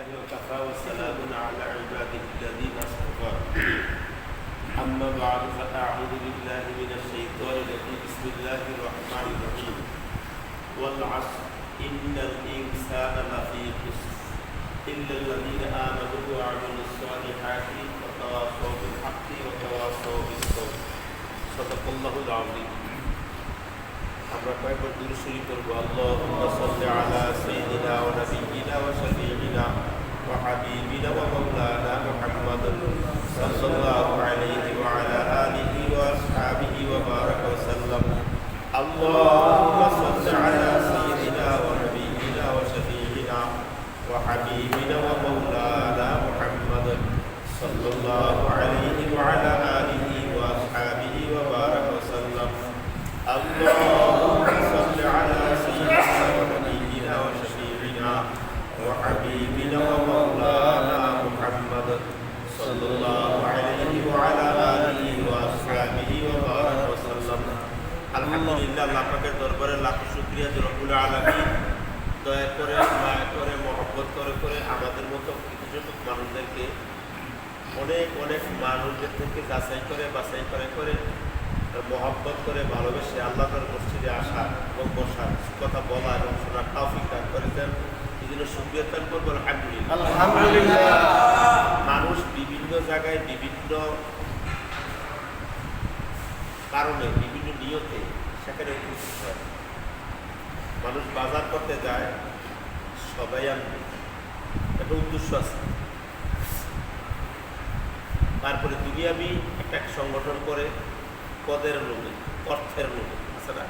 وكفى وسلام على عباده الذين اصطفى أما بعد فأعوذ بالله من الشيطان الرجيم بسم الله الرحمن الرحيم والعصر إن الإنسان لفي خسر إلا الذين آمنوا وعملوا الصالحات وتواصوا بالحق وتواصوا بالصبر صدق الله العظيم আমরা কয়েকবার দুরূদ শরীফ পড়ব আল্লাহুম্মা সাল্লি আলা সাইয়্যিদিনা ওয়া নাবিয়্যিনা ওয়া শাফীঈনা ওয়া হাবিবিনা ওয়া মাওলানা মুহাম্মাদ সাল্লাল্লাহু আলাইহি ওয়া আলা আলিহি ওয়া আসহাবিহি ওয়া বারাকা ওয়া সাল্লাম আল্লাহুম্মা সাল্লি আলা সাইয়্যিদিনা ওয়া নাবিয়্যিনা ওয়া শাফীঈনা ওয়া হাবিবিনা ওয়া মাওলানা মুহাম্মাদ সাল্লাল্লাহু আলাইহি ওয়া আলা আলিহি ওয়া আসহাবিহি ওয়া বারাকা ওয়া সাল্লাম اللهم صل على سيدنا ونبينا وشفيعنا وحبيبنا ومولانا محمد صلى الله عليه وعلى آله وأصحابه وبارك وسلم الحمد لله আল্লাহ পাকের দরবারে লাখ শুকরিয়া যে রব্বুল আলামিন দয়া করে মায়া করে মহব্বত করে আমাদের মতো কিছু মানুষদেরকে অনেক মানুষদের থেকে যাচাই করে বাছাই করে মহব্বত করে ভালোবেসে আল্লাহর মসজিদে আসা এবং বসার কথা বলা এবং শোনার তৌফিক দান করেছেন। এই জন্য শুকরিয়া দান করবো আলহামদুলিল্লাহ। মানুষ বিভিন্ন জায়গায় বিভিন্ন কারণে বিভিন্ন নিয়তে সেখানে উপস্থিত হয়। মানুষ বাজার করতে যায় সবাই আনবে, একটা উদ্দেশ্য আছে। তারপরে দুনিয়াবি একটা সংগঠন করে পদের লোভে, অর্থের লোভে আছে না?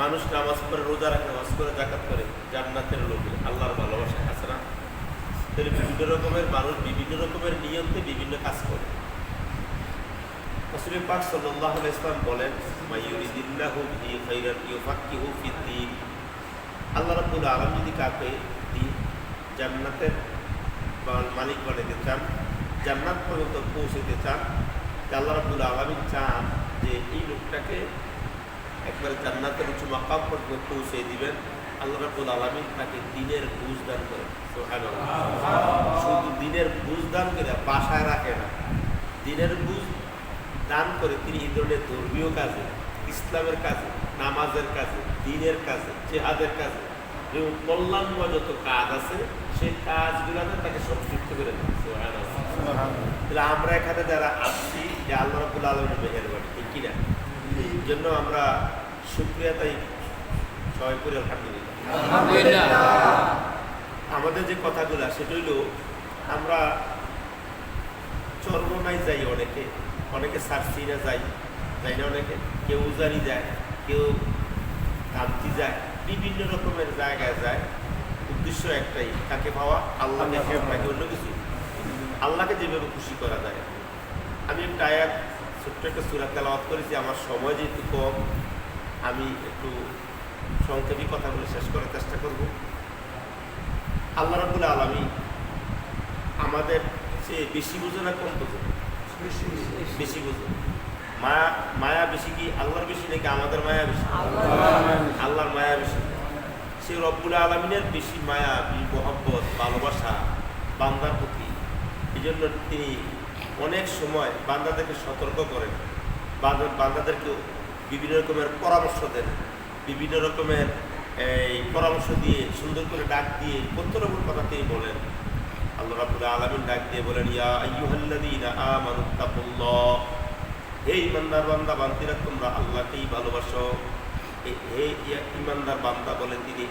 মানুষ নামাজ করে, রোজা রাখে, নামাজ করে, যাকাত করে, জান্নাতের লোভে, আল্লাহর ভালোবাসা আছে না? তাহলে বিভিন্ন রকমের মানুষ বিভিন্ন রকমের নিয়তে বিভিন্ন কাজ করে। রাসূল পাক সাল্লাল্লাহু আলাইহি ওয়াসাল্লাম বলেন, মাইয়ুরিদিল্লাহু বিহি খাইরান ইউফাক্কিহু ফিদ্দীন। আল্লাহ রাব্বুল আলামিন যদি কাউকে জান্নাতের মালিক বানাতে চান, জান্নাত পর্যন্ত পৌঁছাতে চান, আল্লাহ রাব্বুল আলামিন চান যে এই লোকটাকে একবার জান্নাতের উঁচু মাকাম পর্যন্ত পৌঁছে দিবেন। আল্লাহ রাব্বুল আলামিন তাকে দ্বীনের বুঝ দান করেন। সুবহানাল্লাহ। শুধু দ্বীনের বুঝ দান করে বাসায় রাখে না, দ্বীনের বুঝ দান করে তিনি এই ধরনের ধর্মীয় কাজে, ইসলামের কাজে, নামাজের কাজে, দ্বীনের কাজে, জিহাদের কাজে এবং কল্যাণময় যত কাজ আছে সেই কাজগুলোতে তাকে সম্পৃক্ত করে দেন। সুবহানাল্লাহ। তাহলে আমরা এখানে যারা আসছি যে আল্লাহ রাব্বুল আলামিনের মেহেরবানি, ঠিক কিনা? এই জন্য আমরা শুকরিয়া তাই সবাই করি আলহামদুলিল্লাহ। আমাদের যে কথাগুলো সেটা হইল, আমরা চরমনায় যাই, অনেকে সার্সিনা যাই না, অনেকে কেউ উজারি যায়, কেউ কামতি যায়, বিভিন্ন রকমের জায়গায় যায়। উদ্দেশ্য একটাই, তাকে পাওয়া, আল্লাহকে পাওয়া, তাকে অন্য কিছু, আল্লাহকে যেভাবে খুশি করা যায়। আমি একটা আয়াত, ছোট্ট একটা সূরা তেলাওয়াত করেছি। আমার সময় যেহেতু কম, আমি একটু সংক্ষেপে কথাগুলো শেষ করার চেষ্টা করব। আল্লাহ রাব্বুল আলামিন আমাদের চেয়ে বেশি বোঝে না কম বোঝে? বেশি বোঝে। মায়া বেশি কি আল্লাহর বেশি নাকি আমাদের মায়া বেশি? আল্লাহর মায়া বেশি। সে রব্বুল আলামিনের বেশি মায়া, মহব্বত, ভালোবাসা বান্দার প্রতি। এই জন্য তিনি অনেক সময় বান্দাদেরকে সতর্ক করেন, বান্দাদেরকে বিভিন্ন রকমের পরামর্শ দেন, বিভিন্ন রকমের এই পরামর্শ দিয়ে, সুন্দর করে ডাক দিয়ে, কত রকম কথা তিনি বলেন। আল্লাহ রাব্বুল আলামিন ডাক দিয়ে বলেন, ইয়া আইয়ুহাল্লাযীনা আমানুত্তাকুল্লাহ, হে ঈমানদার বান্দা বান্দিরা, তোমরা আল্লাহকেই ভালোবাসো। হে ঈমানদার বান্দা বলেন তিনি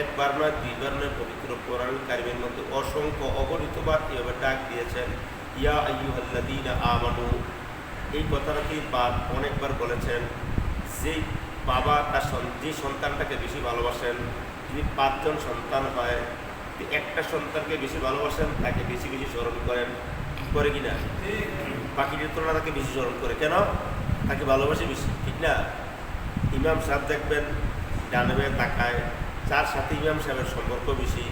একবার নয়, দুইবার নয়, পবিত্র কোরআনুল কারীমের মধ্যে অসংখ্য অগণিতবার এভাবে ডাক দিয়েছেন, ইয়া আইয়ুহাল্লাযীনা আমানু। এই কথাটা তিনি অনেকবার বলেছেন। যেই বাবা তার যে সন্তানটাকে বেশি ভালোবাসেন, যদি 5 জন সন্তান হয়, একটা সন্তানকে বেশি ভালোবাসেন, তাকে বেশি বেশি স্মরণ করেন, করে কিনা? বাকিদের তুলনা তাকে বেশি স্মরণ করে। কেন? তাকে ভালোবাসে বেশি, ঠিক না? ইমাম সাহেব দেখবেন ডানে তাকায়, যার সাথে ইমাম সাহেবের সম্পর্ক বেশি,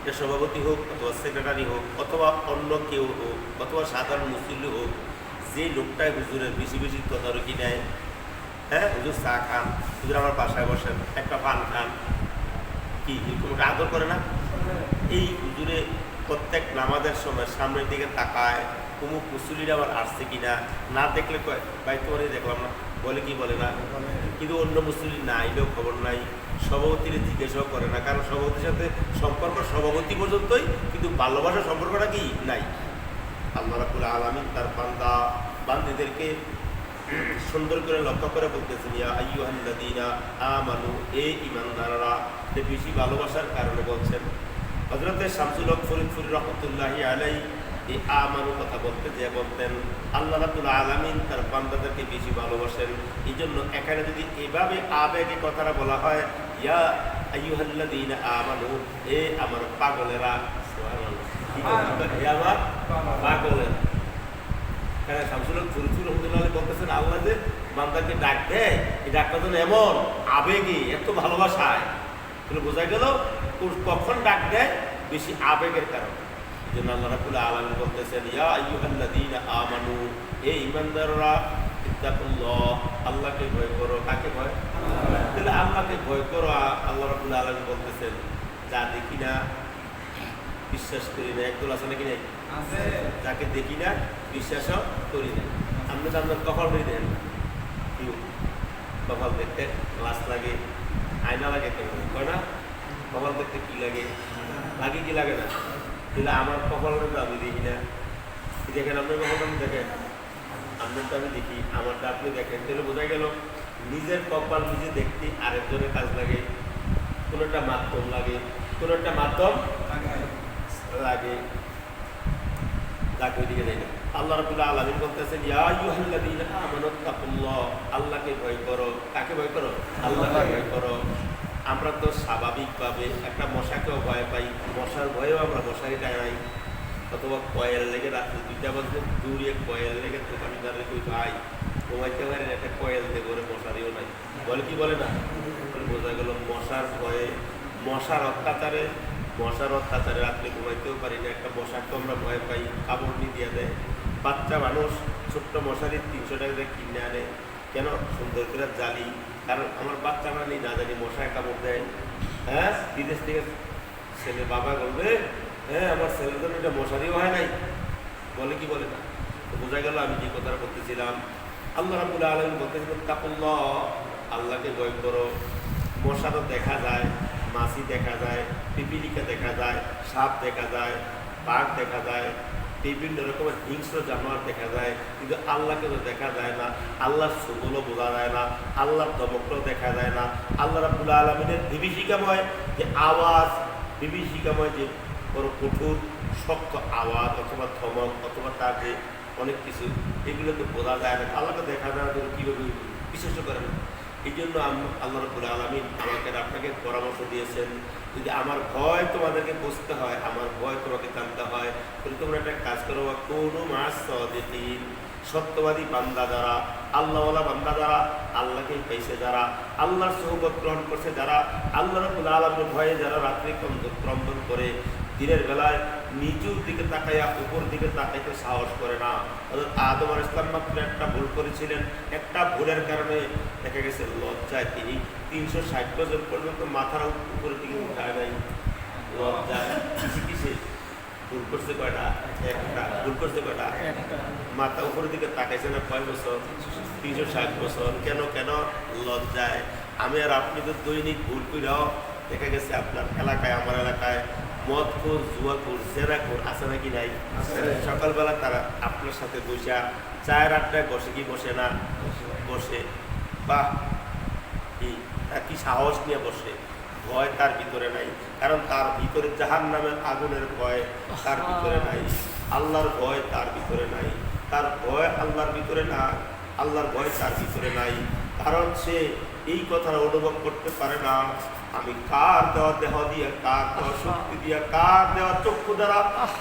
এটা সভাপতি হোক অথবা সেক্রেটারি হোক অথবা অন্য কেউ হোক অথবা সাধারণ মুসল্লি হোক, যে লোকটাই হুজুরের বেশি বেশি তদারকি নেয়, হ্যাঁ হুজুর চা খান, হুজুর আমার বাসায় বসেন, একটা পান খান, কি এরকম আদর করে না? এই হুজুরে প্রত্যেক নামাজের সময় সামনের দিকে তাকায়, কুমুক মুসলিরা আবার আসছে কিনা, না দেখলে কয় ভাই তোমারই দেখলাম না, বলে কি বলে না, কিন্তু অন্য মুসলিম না আইলেও খবর নাই, সভাপতির জিজ্ঞাসাও করে না, কারণ সভাপতির সাথে সম্পর্ক সভাপতি পর্যন্তই, কিন্তু ভালোবাসার সম্পর্কটা কি নাই। আল্লাহ রাব্বুল আলামিন তার বান্দাদেরকে সুন্দর করে লক্ষ্য করে বলতেছেন, ইয়া আইয়ুহাল্লাযীনা আমানু, এ ঈমানদাররা, বেশি ভালোবাসার কারণে বলছেন। হযরত শামসুল হক ফরিদপুরি রহমতুল্লাহি আলাইহি এই আমানু কথা বলতে যে বলতেন আল্লাহ রাব্বুল আলামিন তার বান্দাদেরকে বেশি ভালোবাসেন। এই জন্য এখানে যদি এভাবে আবেগে কথাটা বলা হয়, ইয়া আইয়ুহাল্লাযীনা আমানু, এ আমার পাগলেরা, সুবহানাল্লাহ, হে আমার পাগলেরা। হ্যাঁ, শামসুল হক ফরিদপুরি রহমতুল্লাহি বলতেছেন আল্লাহ যে বান্দাকে ডাক দেয়, এই ডাকটা যেন এমন আবেগে, এত ভালোবাসায়, বোঝা গেল কখন ডাক দেয়, বেশি আবেগের কারণে। এই জন্য আল্লাহ রাব্বুল আলামিন বলতেছেন, ইয়া আইয়ুহাল্লাযীনা আমানু, হে ঈমানদাররা, ইত্তাকুল্লাহ, আল্লাহকে ভয় করো। কাকে ভয়? তাহলে আল্লাহকে ভয় করো। আল্লাহ রাব্বুল আলামিন বলতেছেন যা দেখি না বিশ্বাস করি না, একদল আছে নাকি নাই? যাকে দেখি না বিশ্বাসও করি না। আপনি তো আপনার কপাল হয়ে দেন, কপাল দেখতে লাশ লাগে, আয়না লাগে, কেমন কয় না? কপাল দেখতে কি লাগে? লাগে কি লাগে না? তাহলে আমার কপাল আমি দেখি না, দেখেন আপনার কপাল আমি দেখেন, আপনার তো আমি দেখি, আমারটা আপনি দেখেন। তাহলে বোঝা গেল নিজের কপাল নিজে দেখতে আরেকজনের কাজ লাগে, কোনো একটা মাধ্যম লাগে, কোনো একটা মাধ্যম লাগে, যাকে ওইদিকে দেয় না। আল্লাহ রাব্বুল আলামিন বলতেছেন, ইয়া আইয়ুহাল্লাযীনা আমানু তাকুল্লাহ, আল্লাহকে ভয় করো। কাকে ভয় করো? আল্লাহকে ভয় করো। আমরা তো স্বাভাবিকভাবে একটা মশাকেও ভয় পাই, মশার ভয়েও আমরা মশারি টাঙাই, অথবা কয়েল লেগে রাত্রে 2টা বাজে দূরে কয়েল লেগে দোকানদারে কই ভাই ঘুমাইতে পারেন, একটা কয়েল দিয়ে করে মশারিও নাই, বলে কি বলে না? বোঝা গেল মশার ভয়ে, মশার অত্যাচারে রাত্রে ঘুমাইতেও পারি না, একটা মশাকে আমরা ভয় পাই, কাপড় নিয়ে দিয়ে দেয়। বাচ্চা মানুষ ছোট্ট মশারি 300 টাকা দিয়ে কিনে আনে, কেন? সুন্দর করে জালি, কারণ আমার বাচ্চা মানে না জানি মশায় কামড় দেয়। হ্যাঁ, বিদেশ থেকে ছেলে বাবা বলবে, হ্যাঁ আমার ছেলের জন্য এটা মশারিও হয় নাই, বলে কি বলে না? তো বোঝা গেল আমি যে কথাটা বলতেছিলাম, আল্লাহ রাব্বুল আলামিন বলতেছিলেন তাকুল্লাহ, আল্লাহকে ভয় করো। মশারও দেখা যায়, মাছি দেখা যায়, পিপিলিকা দেখা যায়, সাপ দেখা যায়, বাঘ দেখা যায়, বিভিন্ন রকমের হিংস্র জানোয়ার দেখা যায়, কিন্তু আল্লাহকে তো দেখা যায় না, আল্লাহর সুগুলো বোঝা যায় না, আল্লাহর দমকটাও দেখা যায় না। আল্লাহ রাব্বুল আলামিনের বিভীষিকাময় যে আওয়াজ, বিভীষিকাময় যে বড় কঠোর শক্ত আওয়াজ, অথবা ধমক, অথবা তার যে অনেক কিছু, এগুলো তো বোঝা যায় না, আল্লাহকে দেখা যায় না, কীভাবে বিশ্বাস করে না। এই জন্য আল্লাহ রাব্বুল আলামিন আমাকে আপনাকে পরামর্শ দিয়েছেন, যদি আমার ভয় তোমাদেরকে বুঝতে হয়, আমার ভয় তোমাকে জানতে হয়, তাহলে তোমরা একটা কাজ করো, কোনো মাস সাদিকিন, সত্যবাদী বান্দা যারা, আল্লাহওয়ালা বান্দা যারা, আল্লাহকে পেয়েছে যারা, আল্লাহর সোহবত গ্রহণ করছে যারা, আল্লাহ রাব্বুল আলামিনের ভয়ে যারা রাত্রি ক্রন্দন করে, দিনের বেলায় নিচুর দিকে তাকাইয়া উপর দিকে তাকাইতে সাহস করে না। আদম আলাইহিস সালাম মাত্র একটা ভুল করেছিলেন, একটা ভুলের কারণে দেখা গেছে লজ্জায় তিনি 360 বছর পর্যন্ত মাথার উপরের দিকে উঠায় নাই। লজ্জায় কিসে ভুল করছে কয়টা? একটা ভুল করছে কয়টা? মাথা উপরের দিকে তাকাইছে না কয় বছর? 360 বছর। কেন? লজ্জায়। আমি আর আপনি তো দৈনিক ভুল করেও দেখা গেছে আপনার এলাকায়, আমার এলাকায় মদখোর, জুয়াখোর, জেনাখোর আছে নাকি নাই? সকালবেলা তারা আপনার সাথে বসে চায়ের আড্ডায় বসে কি বসে না? বসে। বাহ, কি সাহস নিয়ে বসে, ভয় তার ভিতরে নাই, কারণ তার ভিতরে জাহান্নামের আগুনের ভয় তার ভিতরে নাই, আল্লাহর ভয় তার ভিতরে নাই, তার ভয় আল্লাহর ভিতরে না, আল্লাহর ভয় তার ভিতরে নাই, কারণ সে এই কথা অনুভব করতে পারে না আমি কার দেওয়া দেহ দিয়ে, কার দেওয়া শক্তি দিয়া, কার দেওয়া চক্ষু দ্বারা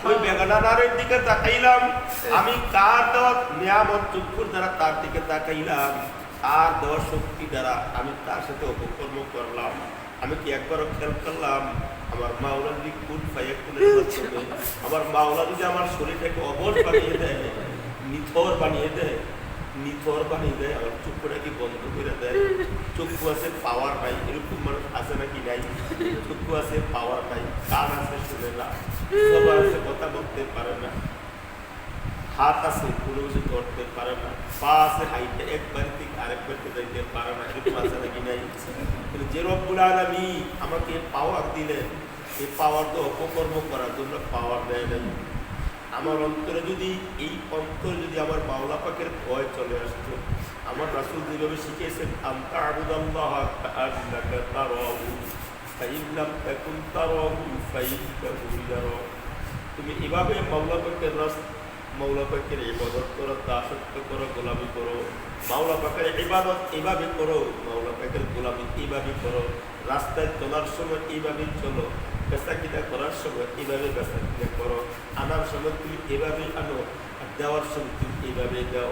ওই বেগানা নারীর দিকে তাকাইলাম, আমি কার দেওয়া নিয়ামত চক্ষুর দ্বারা তার দিকে তাকাইলাম, কার দেওয়া শক্তি দ্বারা আমি তার সাথে অপকর্ম করলাম। আমি কি একবারও খেয়াল করলাম আমার মাওলা যদি কুন ফায়াকুনের মাধ্যমে আমার মাওলা যদি আমার শরীরটাকে অবশ বানিয়ে দেয়, নিথর বানিয়ে দেয়, আমার চক্ষুটা কি বন্ধ করে দেয়, চক্ষু আছে পাওয়ার পাই, এরকম মানুষ আছে নাকি নাই? চক্ষু আছে পাওয়ার পাই, কান আছে উঠতে পারে না, হাত আছে কোনো কিছু ধরতে পারে না, পা আছে হাইটে এক বাড়ি থেকে আরেক বাড়িতে যাইতে পারে না, এরকম আছে নাকি নাই? কিন্তু যে রব্বুল আলামিন আমাকে পাওয়ার দিলেন, এই পাওয়ার তো অপকর্ম করার জন্য পাওয়ার দেয় নাই। আমার অন্তরে যদি আমার মাওলা পাকের ভয় চলে আসতো, আমার রাসূল যেভাবে শিখিয়েছেন আনতা আবুদাল্লাহ কাআন্নাকা তারাহু ফাইন লাম তাকুন তারাহু ফাইন্নাহু ইয়ারাক। তুমি এভাবে মাওলা পাকের ইবাদত করো, দাসত্ব করো, গোলামি করো। মাওলা পাকের ইবাদত এইভাবে করো, মাওলা পাকের গোলামি এইভাবে করো। রাস্তায় চলার সময় এইভাবে চলো, বেচাকিনা করার সময় এইভাবে বেচাকিনা করো, আনার সময় তুমি এভাবেই আনো, আর দেওয়ার সময় তুমি এইভাবেই দাও।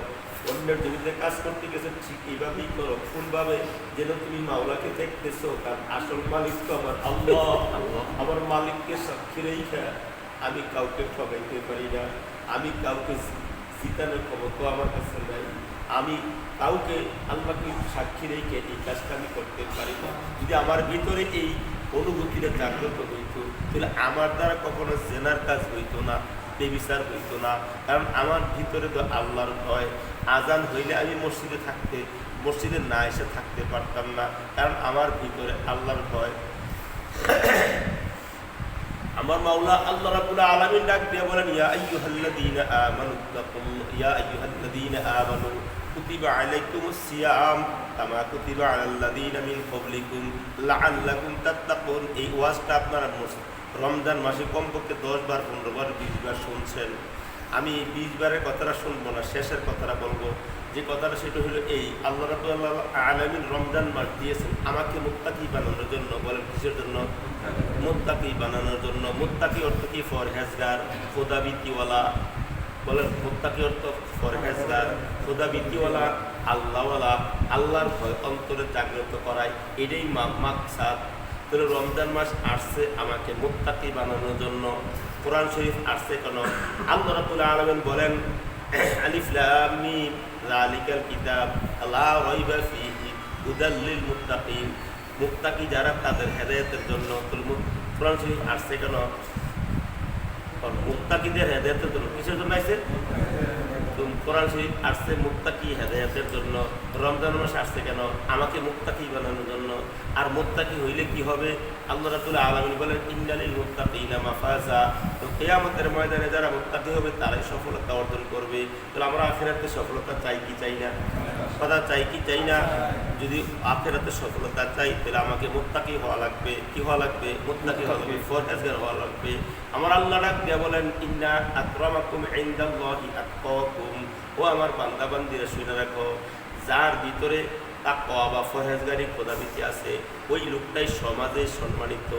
অন্যের জমিতে কাজ করতে গেছে ঠিক এইভাবেই করো। কোনভাবে? যেন তুমি মাওলাকে দেখতেছো, কারণ আসল মালিক তো আমার আল্লাহ। আমার মালিককে সাক্ষী রেখে আমি কাউকে ঠকাইতে পারি না, আমি কাউকে জিতানোর ক্ষমতা আমার কাছে নাই, আমি কাউকে আল্লাহকে সাক্ষী রেখে এই কাজটা আমি করতে পারি না। যদি আমার ভিতরে এই অনুভূতিটা জাগ্রত হইতো, তাহলে আমার দ্বারা কখনো জেনার কাজ হইতো না, বেবিচার হইতো না। কারণ আমার ভিতরে তো আল্লাহর ভয়। আজান হইলে আমি মসজিদে না এসে থাকতে পারতাম না, কারণ আমার ভিতরে আল্লাহর ভয়। আমার মাওলা আল্লাহ রাব্বুল আলামিন ডাক দিয়ে বলেন, ইয়া আইয়ুহাল্লাযীনা আমানু কুতিবা আলাইকুমুস সিয়াম কামা কুতিবা আলাল লাযীনা মিন ক্বাবলিকুম লাআল্লাকুম তাত্তাকুন। এই ওয়াজটা আপনারা রমজান মাসে কমপক্ষে 10 বার 15 বার 20 বার শুনছেন। আমি 20 বারের কথাটা শুনবো না, শেষের কথাটা বলবো। যে কথাটা সেটা হলো এই, আল্লাহ রাব্বুল আলামিন রমজান মাস দিয়েছেন আমাকে মুত্তাকি বানানোর জন্য। বলেন কিসের জন্য? মুত্তাকি বানানোর জন্য। মুত্তাকি অর্থ কি? পরহেজগার, খোদাভীতিওয়ালা। বলেন মুত্তাকি অর্থ পরহেজগার, খোদাভীতিওয়ালা, আল্লাহওয়ালা, আল্লাহর ভয় অন্তরে জাগ্রত করায়, এটাই মাকসাদ। তাহলে রমজান মাস আসছে আমাকে মুত্তাকি বানানোর জন্য। কোরআন শরীফ আসছে কেন? আল্লাহ রাব্বুল আলামিন বলেন, আলিফ লাম মিম যালিকাল কিতাব লা রাইবা ফীহি হুদাল লিল মুত্তাকিন। মুত্তাকি যারা, তাদের হেদায়েতের জন্য। কোরআন শরীফ আসছে কেন? মুত্তাকিদের হেদায়েতের জন্য। কিসের জন্য আসছে? কোরআন শরীফ আসছে মুত্তাকি হেদায়েতের জন্য। রমজান মাস আসছে কেন? আমাকে মুত্তাকি বানানোর জন্য। আর মুত্তাকি হইলে কি হবে? আল্লাহ রাব্বুল আলামিন বলেন, ইন্নালিল মুত্তাকিনা মাফাজা। তো কিয়ামতের ময়দানে যারা মুত্তাকি হবে তারাই সফলতা অর্জন করবে। তাহলে আমরা আখিরাতে সফলতা চাই কি চাই না? কথা চাই কি চাই না? যদি আখিরাতে সফলতা চাই, তাহলে আমাকে মুত্তাকি হওয়া লাগবে। কি হওয়া লাগবে? মুত্তাকি হওয়া লাগবে, পরহেজগার হওয়া লাগবে। আমার আল্লাহ ডাক দিয়ে বলেন, ইন্না আকরামাকুম ইনদাল্লাহি আতকাকুম। ও আমার বান্দা বান্দিরা শুনে রাখো, যার ভিতরে তাকওয়া বা পরহেজগারি, খোদাভীতি আছে, ওই লোকটাই সমাজে সম্মানিত।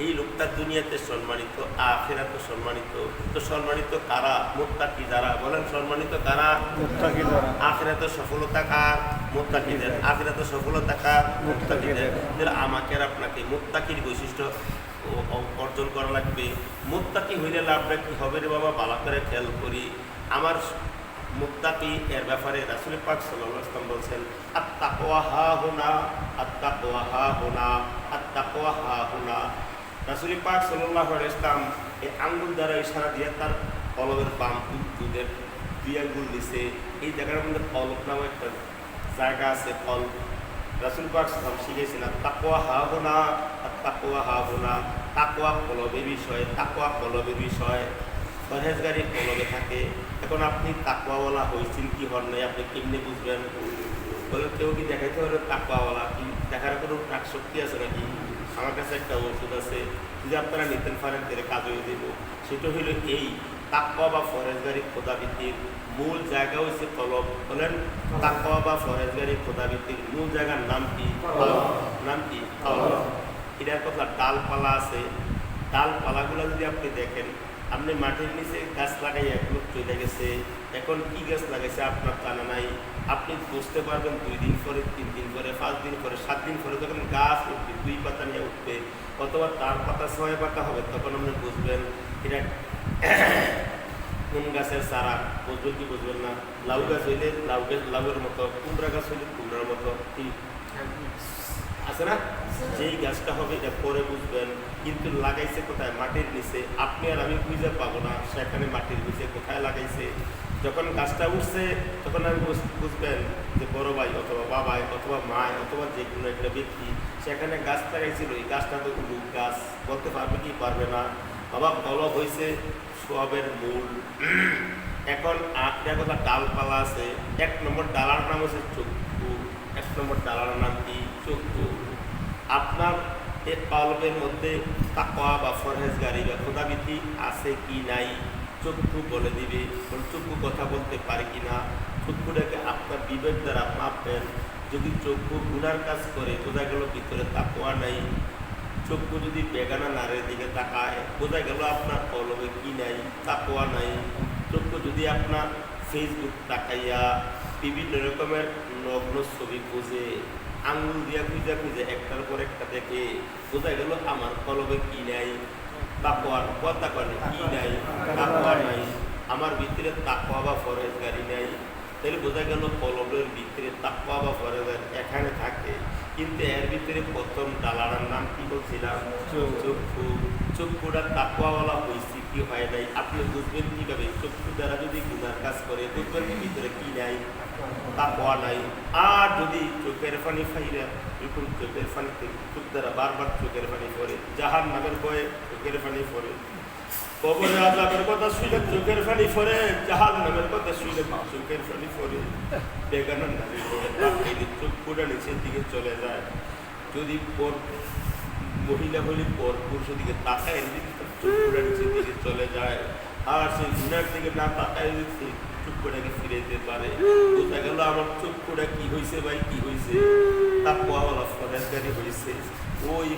এই লোকটা দুনিয়াতে সম্মানিত, আখিরাতে সম্মানিত। তো সম্মানিত কারা? মুত্তাকি যারা। বলেন সম্মানিত কারা? মুত্তাকি যারা। আখিরাতে সফলতা কার? মুত্তাকিদের। আখিরাতে সফলতা কার? মুত্তাকিদের। তাহলে আমাকে আর আপনাকে মুত্তাকির বৈশিষ্ট্য অর্জন করা লাগবে। মুত্তাকি হইলে লাভটা কি হবে রে বাবা? ভালো করে খেয়াল করি। আমার মুত্তাকি এর ব্যাপারে রাসূল পাক সাল্লাল্লাহু আলাইহি ওয়াসাল্লাম বলছেন, আত-তাকওয়া হাহুনা, আত-তাকওয়া হাহুনা, আত-তাকওয়া হাহুনা। রাসূল পাক সাল্লাল্লাহু আলাইহি ওয়াসাল্লাম এই আঙ্গুল দ্বারা ইশারা দিয়ে তার কলবের বাম দুধের দুই আঙ্গুল নিচে এই জায়গার মধ্যে কলব নামে একটা জায়গা আছে। কল রাসূল পাক সাল্লাল্লাহু আলাইহি ওয়াসাল্লাম শিখিয়েছেন, আত-তাকওয়া হাহুনা, আত-তাকওয়া হাহুনা। তাকওয়া কলবের বিষয়, তাকওয়া কলবের বিষয়। পরহেজগারি কলবে থাকে। এখন আপনি তাকওয়াওয়ালা হয়েছেন কি হন নাই, আপনি কেমনে বুঝবেন? বলে কেউ কি দেখাইতে পারে তাকওয়াওয়ালা? কি দেখার কোনো প্রাক শক্তি আছে নাকি? আমার কাছে একটা ওষুধ আছে, যদি আপনারা নিতেন পারেন তাহলে কাজ হয়ে দেব। সেটা হইল এই তাকওয়া বা পরহেজগারি, খোদাভীতির মূল জায়গা হচ্ছে কলব। বলেন তাকওয়া বা পরহেজগারি, খোদাভীতির মূল জায়গার নাম কি? নাম কি? কলব। এটার কথা ডালপালা আছে। ডালপালাগুলো যদি আপনি দেখেন, আপনি মাটির নিচে গাছ লাগাই এখনো চলে গেছে, এখন কি গাছ লাগাইছে আপনার জানা নাই। আপনি বুঝতে পারবেন 2 দিন পরে, 3 দিন পরে, 5 দিন পরে, 7 দিন পরে যখন গাছ উঠবে, 2 পাতা নিয়ে উঠবে, অথবা তার পাতা 6 পাতা হবে, তখন আপনি বুঝবেন এটা কোন গাছের চারা। বুঝবেন কি বুঝবেন না? লাউ গাছ হইলে লাউয়ের মতো, কুমড়া গাছ হইলে কুমড়ার মতো। কি আছে না? যেই গাছটা হবে এটা পরে বুঝবেন, কিন্তু লাগাইছে কোথায়? মাটির নিচে। আপনি আর আমি খুঁজে পাবো না সেখানে মাটির নিচে কোথায় লাগাইছে। যখন গাছটা উঠছে তখন আমি বুঝবেন যে বড় ভাই অথবা বাবাই অথবা মায় অথবা যে কোনো একটা ব্যক্তি সেখানে গাছ লাগাইছিল। এই গাছটা তো উলুক গাছ, বলতে পারবে কি পারবে না? বাবা কলব হয়েছে সবের মূল। এখন একটা কথা ডালপালা আছে, 1 নম্বর ডালার নাম হচ্ছে চক্ষু। 1 নম্বর ডালার নাম কি? চক্ষু। আপনার এই কলবের মধ্যে তাকওয়া বা ফরহেজগারি বা খোদাবিধি আছে কি নাই চক্ষু বলে দিবে। চক্ষু কথা বলতে পারে কি না, চক্ষুটাকে আপনার বিবেক দ্বারা মাপবেন। যদি চক্ষু গুনার কাজ করে বোঝা গেল ভিতরে তাকওয়া নাই। চক্ষু যদি বেগানা নারের দিকে তাকায় বোঝা গেল আপনার কলবে কি নাই, তাকওয়া নাই। চক্ষু যদি আপনার ফেসবুক তাকাইয়া বিভিন্ন রকমের নগ্ন ছবি খুঁজে আঙুল দিয়া খুঁজে খুঁজে একটার পর একটা দেখে বোঝা গেল আমার কলবে কি নাই, তাকওয়ার কথা করে কি নাই, তাকওয়া নাই। আমার ভিতরে তাকওয়া বা ফরহেজগারি নাই। তাহলে বোঝা গেল কলবের ভিতরে তাকওয়া বা ফরহেজগারি এখানে থাকে, কিন্তু এর ভিতরে প্রথম ডালার নাম কি বলছিলাম? চক্ষু। চক্ষুটা তাকওয়াওয়ালা হয়েছে কি হয় নাই আপনি বুঝবেন কিভাবে? চক্ষু দ্বারা যদি গুনার কাজ করে বুঝবেন ভিতরে কি নাই, তাকওয়া নাই। আর যদি চোখের পানি ফাইরা এরকম চোখের পানি চোখ দ্বারা বারবার চোখের পানি পড়ে, জাহান্নামের ভয়ে চোখের পানি পড়ে, কবরে আযাবের কথা শুনে চোখের পানি পড়ে, জাহান্নামের কথা শুনে চোখের পানি পড়ে, বেগানা নারীর ভয়ে তাকাইলে চক্ষুটা নিচের দিকে চলে যায়। যদি মহিলা হলে পর পুরুষের দিকে তাকায় চক্ষুটা নিচের দিকে চলে যায়। আর সেই গুনার দিকে না তাকায় দিচ্ছে চক্ষুটাকে ফিরে যেতে পারে। বোঝা গেল আমার চক্ষুটা কি হয়েছে ভাই, কি হয়েছে? তাকওয়াওয়ালা ফরহেজগারি হয়েছে। ওই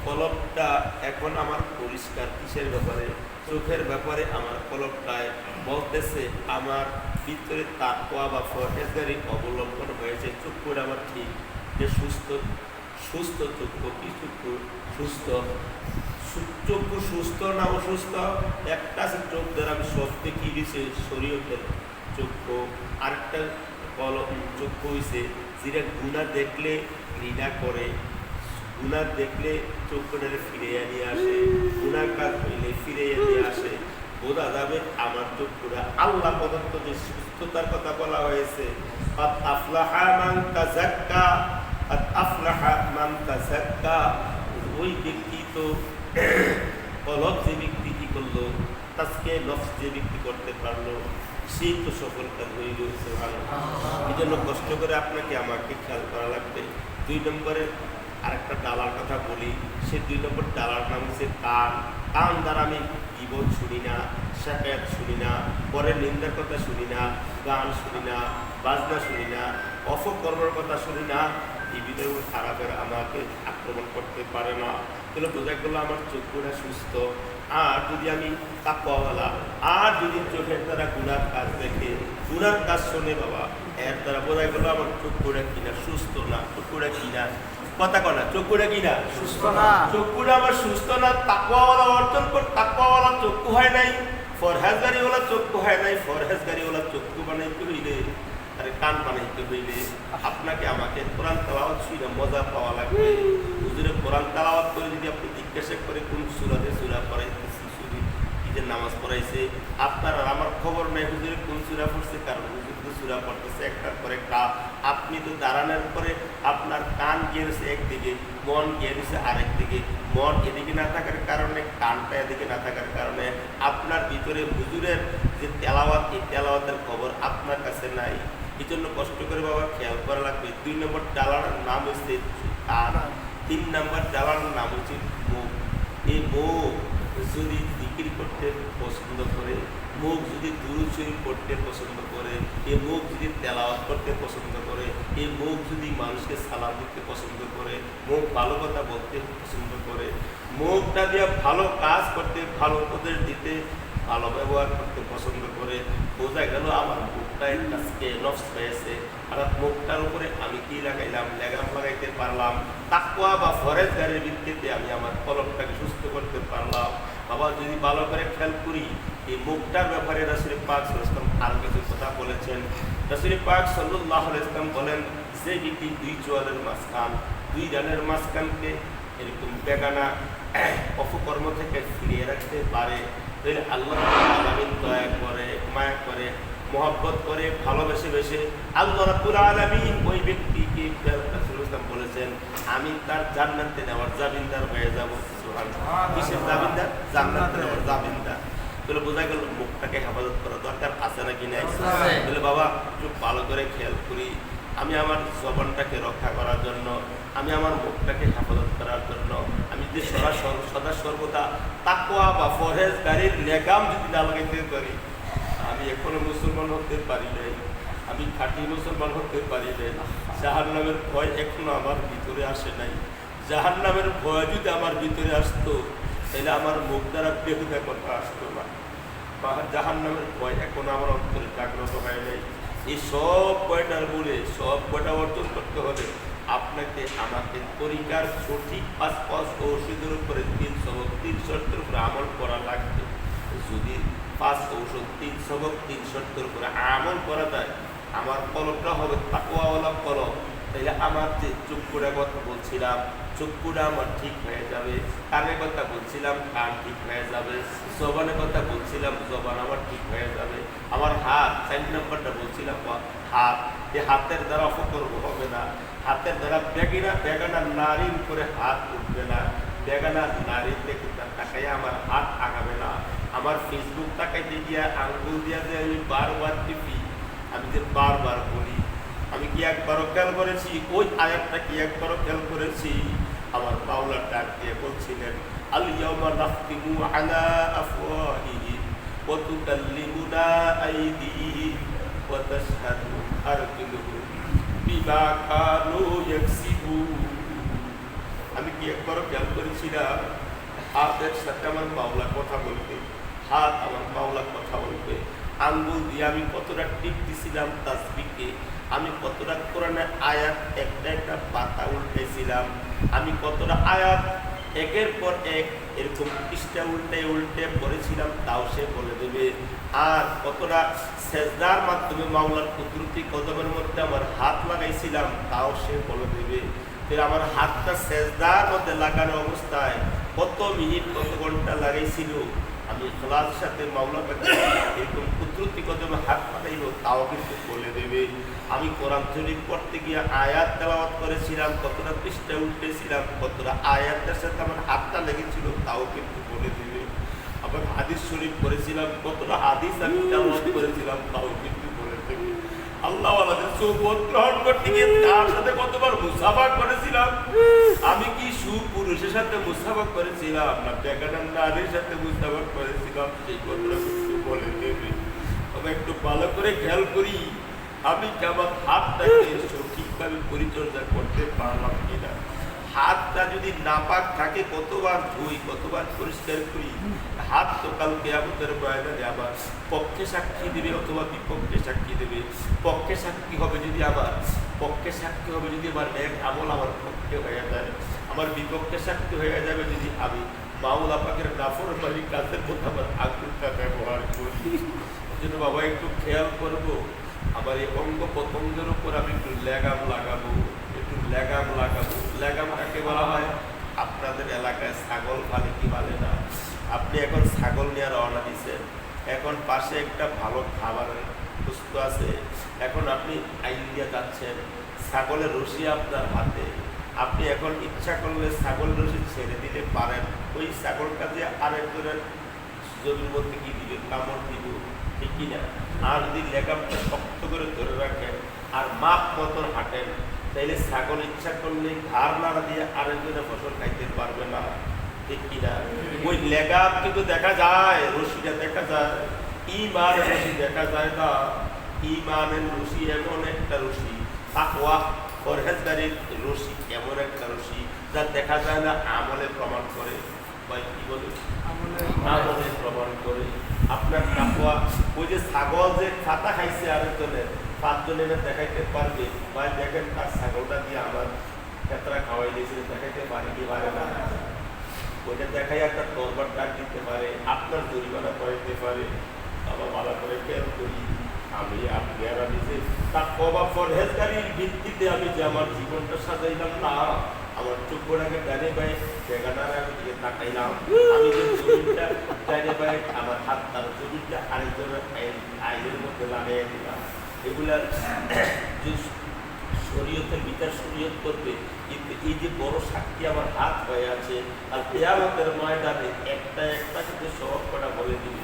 কলবটা এখন আমার পরিষ্কার কিসের ব্যাপারে? চোখের ব্যাপারে। আমার কলবটায় বলতেছে আমার ভিতরে তাকওয়া বা ফরহেজগারি অবলম্বন হয়েছে। চক্ষুটা আমার ঠিক যে সুস্থ, সুস্থ চক্ষু। কি চক্ষু? সুস্থ। চক্ষু সুস্থ না অসুস্থ? একটা আছে চোখ দ্বারা আমি সব দেখি দিছে শরীয়তের চক্ষু। আরেকটা চক্ষু হয়েছে যেটা গুনাহ দেখলে ঘৃণা করে, গুনাহ দেখলে চক্ষুটারে ফিরে নিয়ে আসে, গুনার কাজ হইলে ফিরে নিয়ে আসে। বোঝা যাবে আমার চক্ষুটা আল্লাহ প্রদত্ত যে সুস্থতার কথা বলা হয়েছে। কাদ আফলাহা মান তাযাক্কা, কাদ আফলাহা মান তাযাক্কা। ওই ব্যক্তি তো কলব যে ব্যক্তি কি করলো, তাজকে নফস যে ব্যক্তি করতে পারলো, সেই তো সফলতা হয়ে গেছে। ভালো, এই জন্য কষ্ট করে আপনাকে আমাকে খেয়াল করা লাগবে। 2 নম্বরে আরেকটা ডালার কথা বলি। সে 2 নম্বর ডালার নাম হচ্ছে কান। কান দ্বারা আমি গীবত শুনি না, শাকায়াত শুনি না, পরের নিন্দার কথা শুনি না, গান শুনি না, বাজনা শুনি না, অপকর্মের কথা শুনি না। বিভিন্ন খারাপের আমাকে আক্রমণ করতে পারে না। তাহলে বোঝা গেল আমার চক্ষুটা সুস্থ। আর যদি আমি তাকওয়াওয়ালা, আর যদি চোখের দ্বারা গুনার কাজ দেখে, গুনার কাজ শোনে বাবা, এর দ্বারা বোঝা গেল আমার চক্ষুটা কিনা সুস্থ না। চক্ষুটা কিনা কথা কনা, চক্ষুটা কিনা সুস্থ না। চক্ষুটা আমার সুস্থ না। তাকওয়াওয়ালা অর্জন কর, তাকওয়াওয়ালা চক্ষু হয় নাই, ফরহেজগারিওয়ালা চক্ষু হয় নাই। ফরহেজগারিওয়ালা চক্ষু বানাইতে হইলে, আরে কান বানাইতে হইলে আপনাকে আমাকে কোরআন তেলাওয়াত শুনে মজা পাওয়া লাগবে। হুজুরে কোরআন তেলাওয়াত করে যদি আপনি জিজ্ঞাসা করে কোন সূরাতে সূরা পড়াইতেছে, ঈদের নামাজ পড়াইছে, আপনার আর আমার খবর নাই হুজুরে কোন সূরা পড়ছে, কারণ হুজুর তো সূরা পড়তেছে একটার পর একটা। আপনি তো দাঁড়ানোর পরে আপনার কান গিয়েছে একদিকে, মন গিয়েছে আরেক দিকে। মন এদিকে না থাকার কারণে, কানটা এদিকে না থাকার কারণে আপনার ভিতরে হুজুরের যে তেলাওয়াত, এই তেলাওয়াতের খবর আপনার কাছে নাই। এই জন্য কষ্ট করে বাবা খেয়াল করা লাগবে। 2 নম্বর ডালার নাম হচ্ছে কান। 3 নম্বর ডালার নাম হচ্ছে মুখ। এই মুখ যদি জিকির করতে পছন্দ করে, মুখ যদি দুরূদ শরীফ পড়তে পছন্দ করে, এই মুখ যদি তেলাওয়াত করতে পছন্দ করে, এই মুখ যদি মানুষকে সালাম দিতে পছন্দ করে, মুখ ভালো কথা বলতে পছন্দ করে, মুখটা দিয়ে ভালো কাজ করতে, ভালো উপদেশ দিতে, ভালো ব্যবহার করতে পছন্দ করে, বোঝা গেল আমার মুখটা কাছকে নফস হয়েছে। আর মুখটার উপরে আমি কি লাগাইলাম? লেগাম লাগাইতে পারলাম। তাকওয়া বা ফরহেজগারির ভিত্তিতে আমি আমার কলবটাকে সুস্থ করতে পারলাম। বাবা যদি ভালো করে খেয়াল করি, এই মুখটার ব্যাপারে রাসূল পাক সাল্লাল্লাহু আলাইহি ওয়াসাল্লাম আরো কিছু কথা বলেছেন। রাসূল পাক সাল্লাল্লাহু আলাইহি ওয়াসাল্লাম বলেন, যে ব্যক্তি 2 চোয়ালের মাঝখান, 2 দুই রানের মাঝখানকে এরকম বেগানা অপকর্ম থেকে ফিরিয়ে রাখতে পারে, তাহলে আল্লাহ আলামিন দয়া করে, মায়া করে, মহব্বত করে, ভালোবেসে বেসে আল্লাহ রাব্বুল আলামিন ওই ব্যক্তিকে রাসূলুল্লাহ সাল্লাল্লাহু আলাইহি ওয়াসাল্লাম বলেছেন আমি তার জান্নাতে নেওয়ার জামিনদার হয়ে যাব। সুবহানাল্লাহ। কিসের জামিনদার? জান্নাতে নেওয়ার জামিনদার। তাহলে বোঝা গেল মুখটাকে হেফাজত করা দরকার আছে নাকি নাই? তাহলে বাবা একটু ভালো করে খেয়াল করি, আমি আমার জবানটাকে রক্ষা করার জন্য, আমি আমার মুখটাকে হেফাজত করার জন্য, আমি যে সদা সর্বদা তাকওয়া বা পরহেজগারির লেগাম যদি না লাগাইতে পারি, আমি এখনো মুসলমান হতে পারি নাই, আমি খাঁটি মুসলমান হতে পারি নাই। জাহান্নামের ভয় এখনো আমার ভিতরে আসে নাই। জাহান্নামের ভয় যদি আমার ভিতরে আসতো তাহলে আমার মুখ দ্বারা বেহুদা কথা আসতো না। জাহান্নামের ভয় এখনো আমার অন্তরে জাগ্রত হয় নাই। এই সব কয়টার বলে সব কয়টা অর্জন করতে হলে আপনাকে আমাকে তরিকার সঠিক 5 ঔষধের উপরে 3 সবক 3 শর্তের উপরে আমল করা লাগবে। যদি 5 ঔষধ 3 সবক 3 শর্তের উপরে আমল করা যায়, আমার কলমটা হবে তাকওয়াওয়ালা কলম। তাইলে আমার যে চক্ষুটা কথা বলছিলাম, চক্ষুটা আমার ঠিক হয়ে যাবে, কানের কথা বলছিলাম কান ঠিক হয়ে যাবে, জবানের কথা বলছিলাম জবান আমার ঠিক হয়ে যাবে, আমার হাত 4 নম্বরটা বলছিলাম হাত, এই হাতের দ্বারা অপকর্ম হবে না, হাতের দ্বারা বেগানা নারীর উপরে হাত উঠবে না, বেগানা নারীর দেখে তাকাই আমার হাত আগাবে না, আমার ফেসবুক তাকাইতে গিয়া আঙ্গুল দিয়া যে আমি বারবার টিপি, আমি যে বারবার বলি, আমি কি একবারও খেয়াল করেছি? ওই আয়াতটা কি একবারও খেয়াল করেছি? আমার মাওলা ডাক দিয়ে বলছিলেন আল ইয়াউমা নাখতিমু আলা আফওয়াহিহিম ওয়া তুকাল্লিমুনা আইদিহিম ওয়া তাশহাদু আরজুলুহুম বিমা কানু ইয়াকসিবুন। আমি কি একবারও খেয়াল করেছি না? হাতের সাথে আমার মাওলা কথা বলবে, হাত আমার মাওলা কথা বলবে, আঙ্গুল দিয়ে আমি কতটা টিপ দিছিলাম তাসবিহকে, আমি কতটা কোরআনের আয়াত একটা একটা পাতা উল্টেছিলাম, আমি কতটা আয়াত একের পর এক এরকম পৃষ্ঠা উল্টে উল্টে পড়েছিলাম, তাও সে বলে দেবে। আর কতটা সেজদার মাধ্যমে মাওলার কুদরতি কদমের মধ্যে আমার হাত লাগাইছিলাম, তাও সে বলে দেবে। আমার হাতটা সেজদার মধ্যে লাগানো অবস্থায় কত মিনিট কত ঘন্টা লাগাইছিল, আমি ইখলাসের সাথে মাওলা পাকে এরকম কুদরতি কদমে হাত পাঠাইল, তাও কিন্তু বলে দেবে। আমি কোরআন শরীফ পড়তে গিয়ে আয়াত তেলাওয়াত করেছিলাম, কতটা পৃষ্ঠা উল্টেছিলাম, কতটা আয়াতের সাথে আমার হাতটা লেগেছিল, তাও কিন্তু বলে দেবে। আবার হাদিস শরীফ পড়েছিলাম, কতটা হাদিস আমি তেলাওয়াত করেছিলাম, তাও কিন্তু বলে দেবে। আল্লাহ ওয়ালাদের সুবত গ্রহণ করতে গিয়ে তার সাথে কতবার মুসাফা করেছিলাম, আমি কি সুপুরুষের সাথে মুসাফা করেছিলাম না বেগানা নারীর সাথে মুসাফা করেছিলাম, সেই কথাটা কিন্তু বলে দেবে। তবে একটু ভালো করে খেয়াল করি, আমি কি আমার হাতটাকে সঠিকভাবে পরিচর্যা করতে পারলাম কিনা। হাতটা যদি নাপাক থাকে কতবার ধুই, কতবার পরিষ্কার করি। হাত তো কাল কিয়ামতের ময়দানে আমার পক্ষে সাক্ষী দেবে অথবা বিপক্ষে সাক্ষী দেবে। পক্ষে সাক্ষী হবে যদি আমার নেক আমল আমার পক্ষে হয়ে যায়, আমার বিপক্ষে সাক্ষী হয়ে যাবে যদি আমি মাওলা পাকের নাফরমানি কাজের মধ্যে আমার আঙ্গুলটা ব্যবহার করি। এই জন্য বাবা একটু খেয়াল করবো, আমার এই অঙ্গ প্রত্যঙ্গের উপর আমি একটু লেগাম লাগাবো। লেগাম কাকে বলা হয়? আপনাদের এলাকায় ছাগল পালে কি বলে না? আপনি এখন ছাগল নিয়ে রওনা দিচ্ছেন, এখন পাশে একটা ভালো খাবারের বস্তু আছে, এখন আপনি আইন দিয়ে যাচ্ছেন, ছাগলের রশি আপনার হাতে, আপনি এখন ইচ্ছা করলে ছাগল রশি ছেড়ে দিতে পারেন, ওই ছাগলটা দিয়ে আরেকজনের জমির মধ্যে কি দিবে? কামড় দিব, ঠিক কিনা? আর যদি লেগামটা শক্ত করে ধরে রাখেন আর মাপ মতন হাঁটেন, তাইলে ছাগল ইচ্ছা করলে ঘাড় নাড়া দিয়ে আরেকজনের ফসল খাইতে পারবে না, ঠিক কিনা? ওই লেগাম কিন্তু দেখা যায়, রশিটা দেখা যায়, ঈমানের রশি দেখা যায় না। ঈমানের রশি এমন একটা রশি, তাকওয়া পরহেজগারির রশি এমন একটা রশি যা দেখা যায় না, আমলে প্রমাণ করে। ভাই কি বলে? আমলে প্রমাণ করে। আপনার তাকওয়া, ওই যে ছাগল যে ছাতা খাইছে আরেকজনের, 5 জনের দেখাইতে পারবে, ভাই দেখেন তার ছাগলটা দিয়ে আমার ক্ষেত্রা খাওয়াই দিয়েছিল, দেখাইতে পারে কি পারে না? ওইটা দেখাই একটা তরবার ডাক দিতে পারে, আপনার জরিমানা করাইতে পারে। আবার ভালো করে খেয়াল করি, আমি আপনি আর আমি যে তাকওয়া পরহেজগারির ভিত্তিতে আমি যে আমার জীবনটা সাজাইলাম না, আমার চোখটাকে ডানে বাই বেগানার আমি দিকে তাকাইলাম, আমি যে জমিনটা ডানে বাই আমার হাত তার জমিনটা আরেকজনের আইনের মধ্যে লাগাই দিলাম। এগুলার যে শরীয়তের বিচার শরীয়ত করবে, কিন্তু এই যে বড় সাক্ষী আমার হাত হয়ে আছে, আর কিয়ামতের ময়দানে একটা একটা কিন্তু সব কটা বলে দিবে।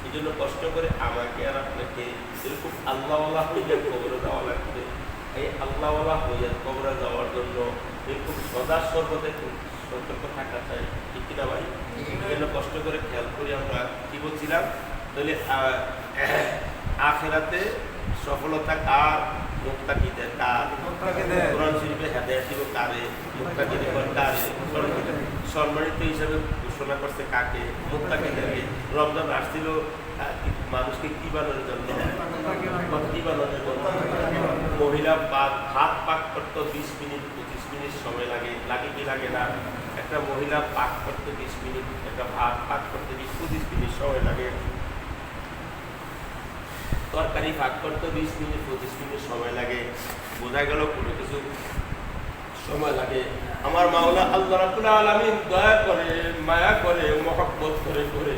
এই জন্য কষ্ট করে আমাকে আর আপনাকে এরকম আল্লাহওয়ালা হইয়া কবরে যাওয়া লাগবে। এই আল্লাহওয়ালা হইয়া কবরে যাওয়ার জন্য এরকম সদা সর্বদা সতর্ক থাকা চাই, ঠিক কিনা ভাই? এই জন্য কষ্ট করে খেয়াল করি আমরা কি বলছিলাম, তাহলে আখিরাতে সফলতা কার? মুত্তাকিদের। কার? কোরআন শরীফে হেদায়েত দিব কারে? মুত্তাকিদের। কারে? সম্মানিত হিসাবে ঘোষণা করছে কাকে? মুত্তাকিদেরকে। রমজান আসছিল মানুষকে কি বানানোর জন্য? কি বানানোর জন্য? মহিলা হাত পাক করতে 20 মিনিট 25 মিনিট সময় লাগে, লাগে কি লাগে না? একটা মহিলা পাক করতে 20 মিনিট, একটা ভাত পাক করতে 20-25 মিনিট সময় লাগে। তরকারি পাক করতে 20 মিনিট 25 মিনিট সময় লাগে। বোঝা গেল কোনো কিছু সময় লাগে। আমার মাওলা আল্লাহ রাব্বুল আলামিন দয়া করে, মায়া করে, মহব্বত করে করে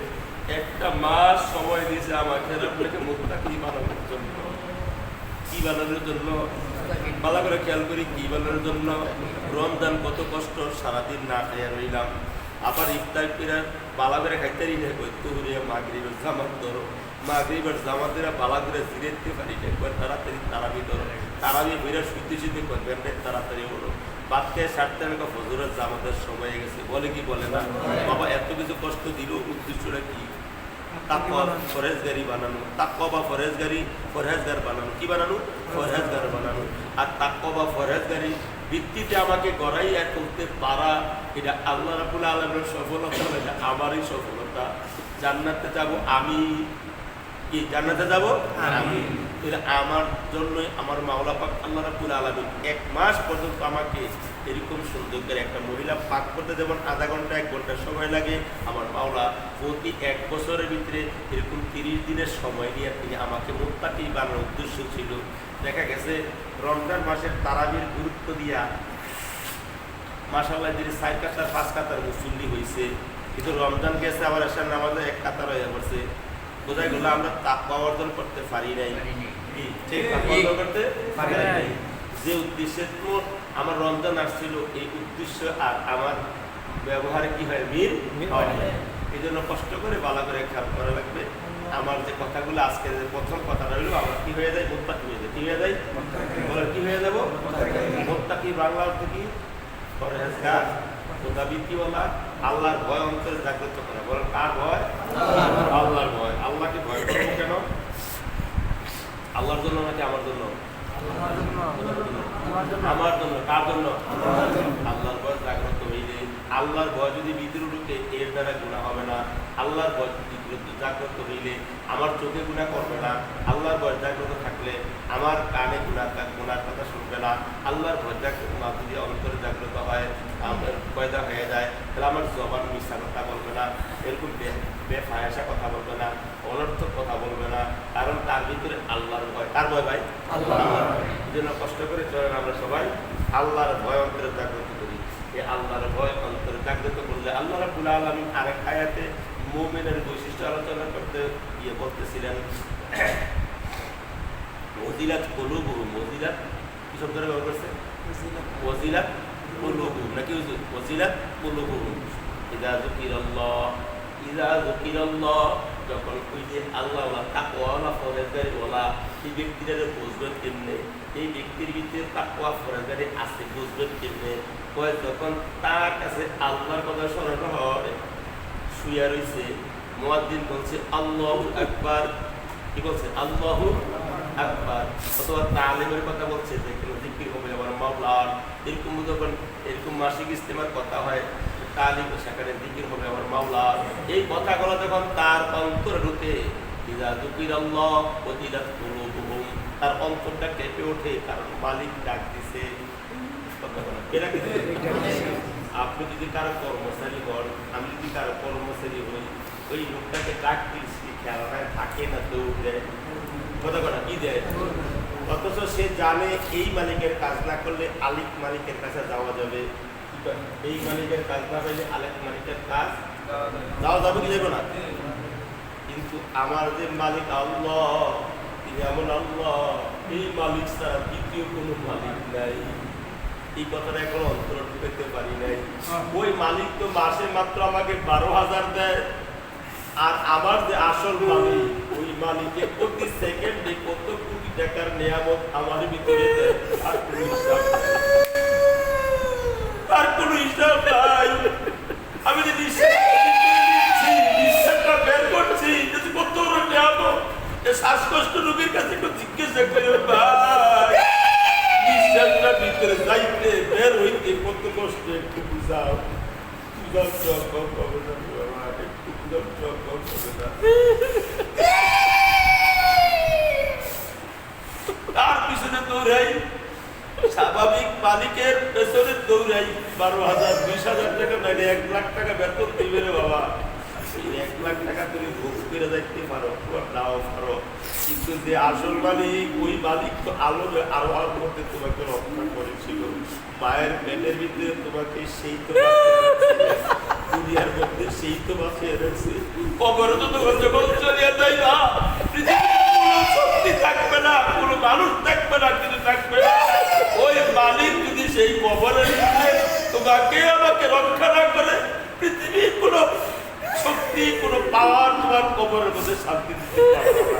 একটা মাস সময় দিয়েছে আমাকে আপনাকে মুত্তাকি বানানোর জন্য। কি বানানোর জন্য? ভালো করে খেয়াল করি, কি বানানোর জন্য? রমজান কত কষ্ট, সারাদিন না খাইয়া রইলাম, আবার ইফতার করে বালা করে খাইতেই না, করতে হরিয়া মাগরিবের জামাত ধরো, মাগরিবের জামাতেরা বালা করে জিরেতে পারি না, একবার তাড়াতাড়ি তারাবি ধরো, তারাবি হইয়া শুইতে শুইতে করবেন না, তাড়াতাড়ি হলো বাদ খেয়ে সারতে আমাকে ফজরের জামাতের সময় গেছে। বলে কি বলে না? বাবা এত কিছু কষ্ট দিল, উদ্দেশ্যটা কি? তাকওয়া ফরজগারি বানানো। তাকওয়া বা ফরজগারি, ফরজগার বানানো। কি বানানো? ফরজগার বানানো। আর তাকওয়া বা ফরজগারি ভিত্তিতে আমাকে গড়াইয়া করতে পারা, এটা আল্লাহ রাব্বুল আলামিনের সফলতা, এটা আমারই সফলতা। জান্নাতে যাব আমি, কি জান্নাতে যাব আমি। এটা আমার জন্যই আমার মাওলা পাক আল্লাহ রাব্বুল আলামিন 1 মাস পর্যন্ত আমাকে এরকম সুন্দর করে একটা মহিলা পাক করতে যেমন আধা ঘন্টা 1 ঘন্টা সময় লাগে, আমার মাওলা প্রতি 1 বছরের ভিতরে এরকম 30 দিনের সময় নিয়ে তিনি আমাকে মুত্তাকি বানানোর উদ্দেশ্য ছিল। দেখা গেছে রমজান মাসের তারাবির গুরুত্ব দিয়া মাশাআল্লাহ যদি 4 কাতার 5 কাতার মুসল্লি হয়েছে, কিন্তু রমজান গেছে আবার এশার নামাজে 1 কাতার হয়ে পড়ছে। বোঝা গেল আমরা তাকওয়া অর্জন করতে পারি নাই। যে উদ্দেশ্যে তো আমার রমজান আসছিল, এই উদ্দেশ্য আর আমার ব্যবহারে কি হয়? মিল হয়। এই জন্য কষ্ট করে ভালো করে খেয়াল করা লাগবে। আমার যে কথাগুলো আজকে যে প্রথম কথাটা হইলো, আমার কি হয়ে যায়? মুত্তাকি হয়ে যায়। কি হয়ে যায়? বলেন কি হয়ে যাব? মুত্তাকি বাংলা অর্থ কি? পরহেজগার, খোদাভীতিওয়ালা, আল্লাহর ভয় অন্তরে জাগ্রত করা। বলেন কার ভয়? আল্লাহর ভয়। আল্লাহকে ভয় করবো কেন? আল্লাহর জন্য নাকি আমার জন্য? আমার জন্য। কার জন্য? আল্লাহর ভয় জাগ্রত হইলে, আল্লাহর ভয় যদি ভিতরে ঢুকে, এর দ্বারা গুনাহ হবে না। আল্লাহর ভয় জাগ্রত হইলে আমার চোখে গুনাহ করবে না। আল্লাহর ভয় জাগ্রত থাকলে আমার কানে গুনার কথা শুনবে না। আল্লাহর ভয় যদি অন্তরে জাগ্রত হয়, পয়দা হয়ে যায়, তাহলে আমার জবান মিথ্যা কথা বলবে না, এরকম বেফায়াসা কথা বলবে না, অনর্থক কথা বলবে না, কারণ তার ভিতরে আল্লাহর ভয়। কার ভয় ভাই? আল্লাহর ভয়। এই জন্য কষ্ট করে চলেন আমরা সবাই আল্লাহর ভয় অন্তরে জাগ্রত করি। এই আল্লাহর ভয় অন্তরে জাগ্রত করলে আল্লাহ রাব্বুল আলামিন আরেক আয়াতে মুমিনের বৈশিষ্ট্য আলোচনা করতে গিয়ে বলতেছিলেন, ওয়াজিলাত কুলুবুহুম। ওয়াজিলাত কি শব্দটা ব্যবহার করছে? ওয়াজিলাত কুলুবুহুম নাকি ওয়াজিলাত কুলুবুহুম ইযা যুকিরাল্লাহ। ইযা যুকিরাল্লাহ, যখন ওই যে আল্লাহওয়ালা, তাকওয়াওয়ালা, ফরজগারিওয়ালা, এই ব্যক্তিরা বুঝবেন কেমনে? এই ব্যক্তির ভিতরে তাকওয়া ফরজগারি আছে, বুঝবেন কেমনে? যখন তার কাছে আল্লাহর কথা স্মরণ হয়, শুয়া রয়েছে, মুয়াজ্জিন বলছে আল্লাহু আকবার। কি বলছে? আল্লাহু আকবার। অথবা তালিমের কথা বলছে, যেখানে জিকির হবে আমার মাওলার, এরকম যখন এরকম মাসিক ইজতেমার কথা হয়, তালিম সেখানে জিকির হবে আমার মাওলার, এই কথাগুলো যখন তার অন্তরে ঢুকে, ইযা যুকিরাল্লাহ ওয়াজিলাত কুলুবুহুম, তার অন্তরটা কেঁপে ওঠে, কারণ মালিক ডাক দিছে। আপনি যদি কারো কর্মচারী হন, আমি যদি কারো কর্মচারী হই, ওই লোকটাকে ডাক দিচ্ছি, খেলাটায় থাকে না, দৌড় দেয়, কথা কথা কি দেয়, অথচ সে জানে এই মালিকের কাজ না করলে আলিক মালিকের কাছে যাওয়া যাবে, এই মালিকের কাজ না পাইলে আরেক মালিকের কাজ যাওয়া যাবে কি যাবে না? কিন্তু আমার যে মালিক আল্লাহ, তিনি এমন আল্লাহ, এই মালিক ছাড়া দ্বিতীয় কোনো মালিক নাই। এই কথাটা এখন অন্তর ঢুকাতে পারি নাই। ওই মালিক তো মাসে মাত্র আমাকে 12,000 দেয়, আর আমার যে আসল মালিক, ওই মালিকে প্রতি সেকেন্ডে কত কোটি টাকার নিয়ামত আমার ভিতরে দেয়, আর কোনো হিসাব নাই। আমি যে নিঃশ্বাসটা বের করছি, কত নিয়ামত। শ্বাসকষ্ট রোগীর কাছে একটু জিজ্ঞাসা করি, ভাই নিঃশ্বাসটা ভিতরে যাইতে বের হইতে কত কষ্ট, একটু বুঝাও। তার পিছনে দৌড়াই, স্বাভাবিক মালিকের পেছনে দৌড়াই। 12,000 20,000 টাকা নাই, 1 লাখ টাকা বেতন দিবে রে বাবা। 1 লাখ টাকা তুমি ভোগ করে যাইতে পারো, নাও পারো, কিন্তু যে আসল মালিক, ওই মালিক তো আলোর আলোর মধ্যে তোমাকে রক্ষা করেছিল। মায়ের পেটের ভিতরে তোমাকে সেই তো দুনিয়ার মধ্যে সেই তো বাঁচিয়ে রাখছে। কবরে তো তোমার যখন চলিয়ে যায় না, পৃথিবীর কোনো শক্তি থাকবে না, কোনো মানুষ থাকবে না, কিছু থাকবে না। ওই মালিক যদি সেই কবরের ভিতরে তোমাকে আমাকে রক্ষা না করে, পৃথিবীর কোনো শক্তি, কোনো পাওয়ার তোমার কবরের মধ্যে শান্তি দিতে পারবে না।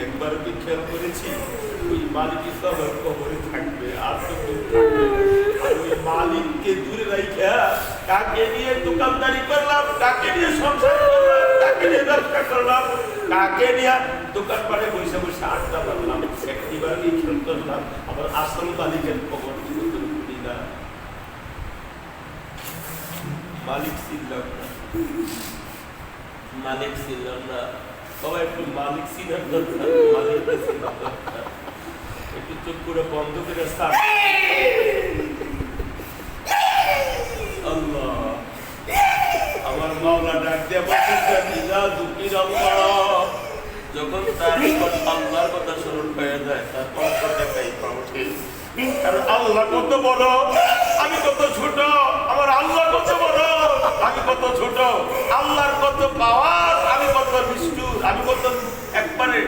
একবার কি খেয়াল করেছি, ওই মালিকই তো আমার কবরে থাকবে, আর তো কেউ থাকবে না। আর ওই মালিককে দূরে রাখা, কাকে নিয়ে দোকানদারি করলাম, কাকে নিয়ে সংসার করলাম, কাকে নিয়ে ব্যবসা করলাম, কাকে নিয়ে দোকান পাড়ে বসে বসে আড্ডা মারলাম, একটিবার কি খেয়াল করলাম আমার আসল মালিকের কবর করি না। মালিক ছিলাম না, মালিক ছিলাম না। সবাই একটু মালিক ছিলাম দরকার, মালিক ছিলাম দরকার। একটু চুপ করে বন্ধ করে আল্লাহ, আমার মাওলা ডাক দিয়ে যখন তার আল্লাহর কথা স্মরণ হয়ে যায়, তারপর কথাটাই পাওঠে। কারণ আল্লাহ কত বড়, আমি কত ছোট। আমার আল্লাহ কত বড়, আমি কত ছোট। আল্লাহর কত পাওয়ার, আমি কত নিষ্ঠুর, আমি কত একবারে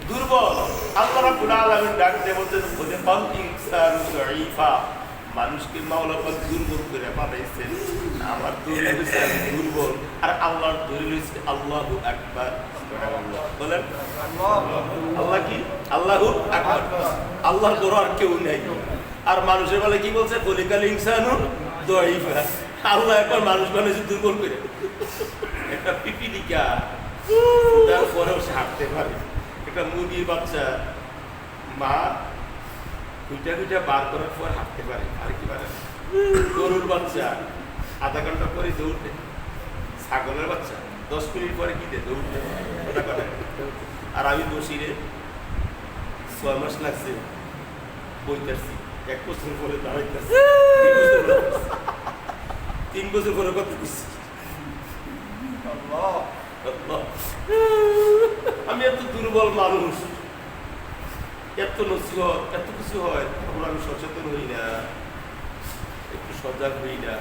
দুর্বল। আল্লাহ রাব্বুল আলামিন ডাক দিয়ে বলতেন, খলিকাল ইনসানু যায়ীফা, মানুষকে মাওলা পাক দুর্বল করে বানাইছেন। আমার দলিল হচ্ছে আমি দুর্বল, আর আল্লাহর দলিল হচ্ছে আল্লাহু আকবার। বলেন আল্লাহ কি? আল্লাহু আকবার। আল্লাহর বড় আর কেউ নেই। আর মানুষের বলে কি বলছে, খলিকাল ইনসানু যায়ীফা। আল্লাহ একবার মানুষ বানাইছে দুর্বল করে। একটা পিপিলিকা তারপরেও সে হাঁটতে পারে। একটা মুরগির বাচ্চা মা দুইটা বার করার পর হাঁটতে পারে, আর কি পারে। গরুর বাচ্চা আধা ঘন্টা পরে দৌড়তে, ছাগলের বাচ্চা 10 মিনিট পরে কি দে দৌড়তে। আর আমি বসিরে 6 মাস লাগছে বইতেছি, 1 বছর পরে দাঁড়াইতেছি, 3 বছর পরে কত কিছু। আমি এত দুর্বল মানুষ, এত নসিহত, এত কিছু হয়, তখন আমি সচেতন হই না, একটু সজাগ হই না।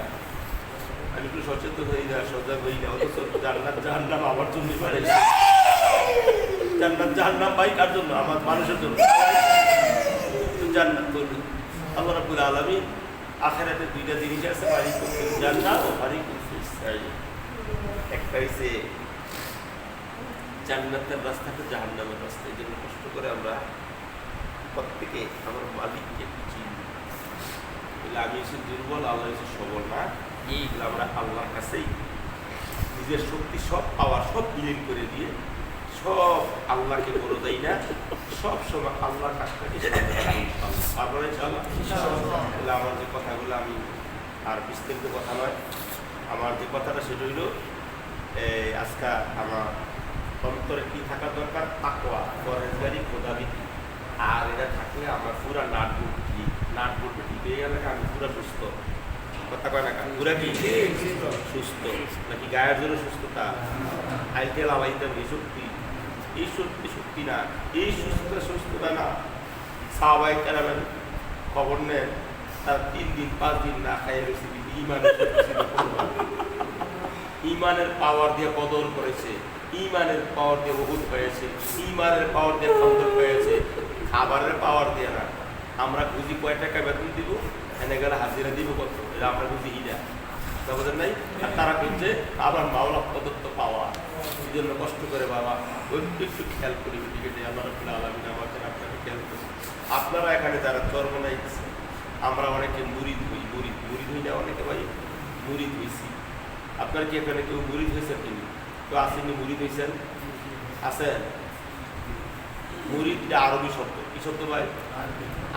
আমি একটু সচেতন হই না, সজাগ হই না। অথচ জান্নাত জাহান্নাম আমার জন্য বানাইছে। জান্নাত জাহান্নাম পাই কার জন্য? আমার মানুষের জন্য। জান্নাত করবে আল্লাহ রাব্বুল আলামিন। আখিরাতে 2টা জিনিস আছে, ফারিকুন ফিল জান্নাহ ও ফারিকুন ফিস সাঈর। একটা হইছে জান্নাতের রাস্তাটা, জাহান্নামের রাস্তা। এই জন্য কষ্ট করে আমরা প্রত্যেকে আমার মালিককে চিনি। আমি এসে দুর্বল, আল্লাহ এসে সবল না। এইগুলো আমরা আল্লাহর কাছেই নিজের শক্তি, সব পাওয়ার সব বিলীন করে দিয়ে সব আল্লাহকে বলে দেয় না। সব সময় আল্লাহর কাছটাকে আমার যে কথাগুলো, আমি আর বিস্তারিত কথা নয়, আমার যে কথাটা সেটা হইল আজকে আমার অন্তরে কি থাকা দরকার? তাকওয়া, পরহেজগারি, খোদাভীতি। আর এটা থাকলে আমার পুরা নাটবুট ঠিক হয়ে গেলে আমি পুরা সুস্থ। কথা কয় না, পুরা কি সুস্থ নাকি? গায়ের জন্য সুস্থতা, আইতেল আলাইতেল এই শক্তি, এই শক্তি না, এই সুস্থতা না। সাহাবায়ে কেরামের খবর নেন, তার 3 দিন 5 দিন না খাইয়ে রয়েছে, ইমানের ইমানের পাওয়ার দিয়ে বদল করেছে, ইমানের পাওয়ার দিয়ে বহুত হয়েছে, ইমানের পাওয়ার দিয়ে খন্দক হয়েছে, খাবারের পাওয়ার দিয়ে না। আমরা বুঝি কয় টাকা বেতন দিব, এনে গেলে হাজিরা দিব কত, এটা আমরা বুঝি হিরা বুঝেন নাই। আর তারা বলছে আবার মাওলা প্রদত্ত পাওয়া, এই জন্য কষ্ট করে বাবা একটু খেয়াল করি টিকিটে আমার আলামিন আমাকে আপনাকে খেয়াল করি। আপনারা এখানে যারা চর্ম নাই আমরা অনেকে মুরিদ হই, মুরিদ হই না অনেকে ভাই মুরিদ হয়েছি। আপনার কি এখানে কেউ মুরিদ হয়েছেন? তিনি কেউ আসেননি মুরিদ হয়েছেন? আছেন? মুরিদ আরবি শব্দ, কি শব্দ ভাই?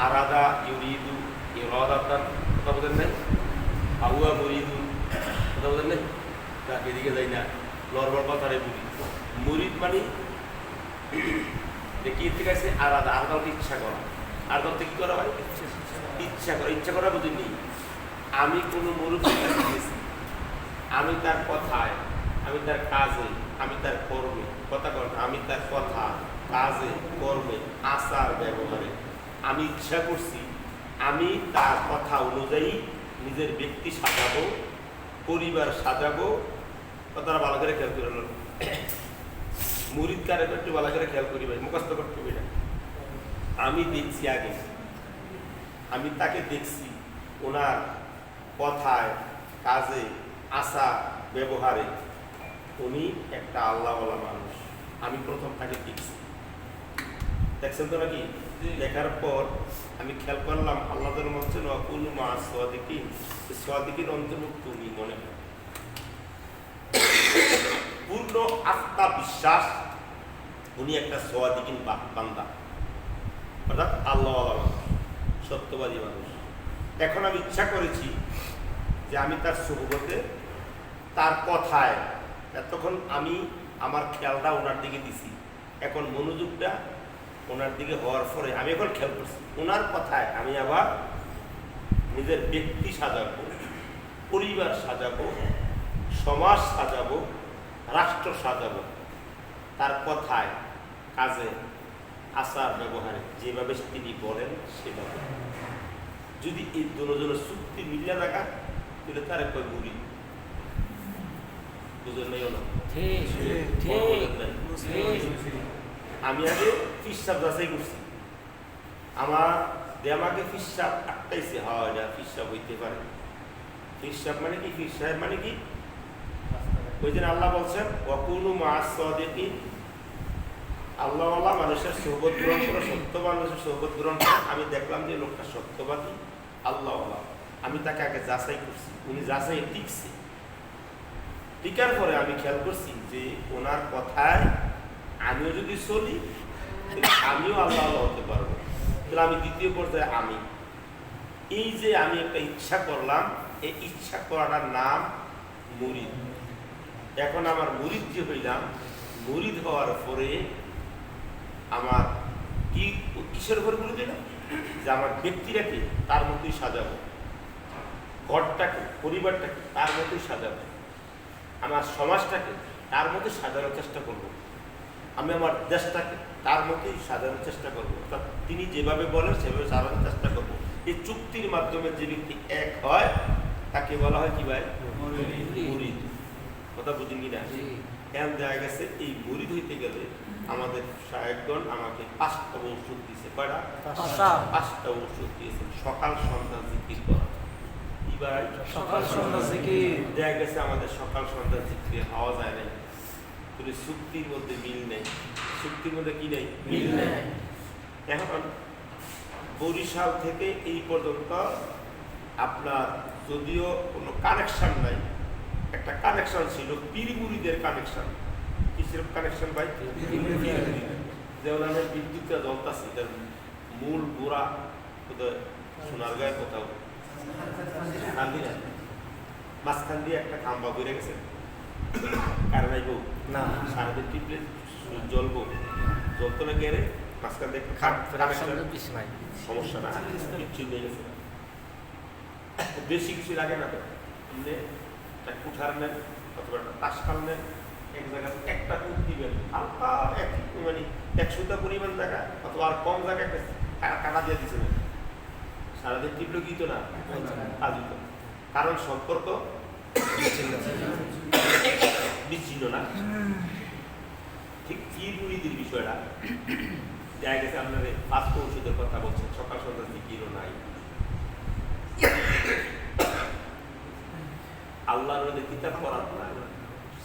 আরাদা ইউরিদু ইরাদাতান, কথা বলেন নাই? আউয়া মুরিদু, কথা বলেন নাই? এদিকে যাই না, লড়বড় কথারে মুরিদ। মুরিদ মানে কি থেকে আছে? আলাদা, আলাদা ইচ্ছা করা। আর দলতে কি করা হয়? ইচ্ছা করা। ইচ্ছা করা বুঝিনি। আমি কোনো মুরব্বীর কাছে গেছি, আমি তার কথায়, আমি তার কাজে, আমি তার কর্মে, কথা কর, আমি তার কথা, কাজে, কর্মে, আচার ব্যবহারে আমি ইচ্ছা করছি আমি তার কথা অনুযায়ী নিজের ব্যক্তি সাজাবো, পরিবার সাজাবো। কথাটা ভালো করে খেয়াল করে নেন। মুরিদ কারে একটু ভালো করে খেয়াল করি ভাই, মুখস্থ করতে হবে না। আমি দেখছি আগে, আমি তাকে দেখছি ওনার কথায়, কাজে, আশা, ব্যবহারে উনি একটা আল্লাহওয়ালা মানুষ। আমি প্রথম তাকে দেখছি, দেখছেন তো নাকি? দেখার পর আমি খেয়াল করলাম আল্লাহর মধ্যে নকুলু মা সাদিকিন, সাদিকিন অন্তর্ভুক্ত উনি মনে হয়। পূর্ণ আস্থা বিশ্বাস উনি একটা সাদিকিন বান্দা, অর্থাৎ আল্লাহওয়ালা মানুষ, সত্যবাদী মানুষ। এখন আমি ইচ্ছা করেছি যে আমি তার সুহবতে, তার কথায়, এতক্ষণ আমি আমার খেয়ালটা ওনার দিকে দিছি, এখন মনোযোগটা ওনার দিকে হওয়ার পরে আমি এখন খেয়াল করছি ওনার কথায় আমি আবার নিজের ব্যক্তি সাজাবো, পরিবার সাজাবো, সমাজ সাজাবো, রাষ্ট্র সাজাবো। তার কথায়, কাজে, আচার ব্যবহারে যেভাবে তিনি বলেন সেভাবে। যদি এই দুজনের চুক্তি মিলিয়ে থাকা তাহলে তার একটা গুড়ি বুঝলেন নাই? আমি আগে ফিসাব যাচাই করছি, আমার দেমাকে ফিসাব আটকাইছে, হয় এটা ফিসাব হইতে পারে। ফিসাব মানে কি? ফিসাব মানে কি? ওই দিন আল্লাহ বলছেন ওয়াকুনু মা'আস সাদিকিন, আল্লাহওয়ালা মানুষের সোহবত গ্রহণ করে, সত্য মানুষের সোহবত গ্রহণ করে। আমি দেখলাম যে লোকটা সত্যবাদী, আল্লাহওয়ালা। আমি তাকে আগে যাচাই করছি, উনি যাচাই টিকছে। টিকার পরে আমি খেয়াল করছি যে ওনার কথায় আমিও যদি চলি আমিও আল্লাহ হতে পারবো। তাহলে আমি দ্বিতীয় পর্যায়ে আমি এই যে আমি একটা ইচ্ছা করলাম, এই ইচ্ছা করাটার নাম মুরিদ। এখন আমার মুরিদ যে হইলাম, মুরিদ হওয়ার পরে আমার কি কিসের উপর মুরিদ হইলাম? যে আমার ব্যক্তিটাকে তার মতোই সাজাবো, ঘরটাকে, পরিবারটাকে তার মতোই সাজাবো, আমার সমাজটাকে তার মতোই সাজানোর চেষ্টা করব, আমি আমার দেশটাকে তার মতোই সাজানোর চেষ্টা করবো। অর্থাৎ তিনি যেভাবে বলেন সেভাবে সাজানোর চেষ্টা করবো। এই চুক্তির মাধ্যমে যে ব্যক্তি এক হয় তাকে বলা হয় কি ভাই? মুরিদ। কথা বুঝেন কিনা? এমন দেখা গেছে এই মুরিদ হইতে গেলে আমাদের সাহেবগণ আমাকে 5টা ঔষধ দিয়েছে। কয়টা? 5টা ঔষধ দিয়েছে। সকাল সন্ধ্যা জিকির করা। কি ভাই? সকাল সন্ধ্যা জিকির। দেখা গেছে আমাদের সকাল সন্ধ্যা জিকির হওয়া যায় নাই, কিন্তু চুক্তির মধ্যে মিল নেই। চুক্তির মধ্যে কি নেই? মিল নেই। এখন বরিশাল থেকে এই পর্যন্ত আপনার যদিও কোনো কানেকশন নাই, একটা কানেকশন ছিল পীরমুরিদের কানেকশন। কিসের কানেকশন ভাই? যেমন আমি বিদ্যুৎটা জ্বলতাছি, তার মূল গোড়া বোধহয় সোনারগাঁয়ের কোথাও মাঝখান দিয়ে একটা খাম্বা বেড়ে গেছে, কারণ আইব না সারাদিন টিপলে জ্বলবো, জ্বলতো না গেলে মাঝখান দিয়ে সমস্যা না, কিচ্ছু নিয়ে গেছে। বেশি কিছু লাগে না তো, একটা কুঠার নেন অথবা একটা তাসকাল নেন, এক জায়গায় একটা কুট দিবেন, হালকা মানে 100টা পরিমাণ জায়গা অথবা আর কম জায়গায় একটা কাটা দিয়ে দিচ্ছে না, সারাদিন টিপলে কি তো না কাজ হতো। কারণ সম্পর্ক বিচ্ছিন্ন না। ঠিক পীর মুরিদের বিষয়টা দেখা গেছে আপনাদের ফাস্ট ঔষধের কথা বলছেন, সকাল সন্ধ্যা জিকিরও নাই, আল্লাহর মধ্যে কিতাব পড়ার নাই,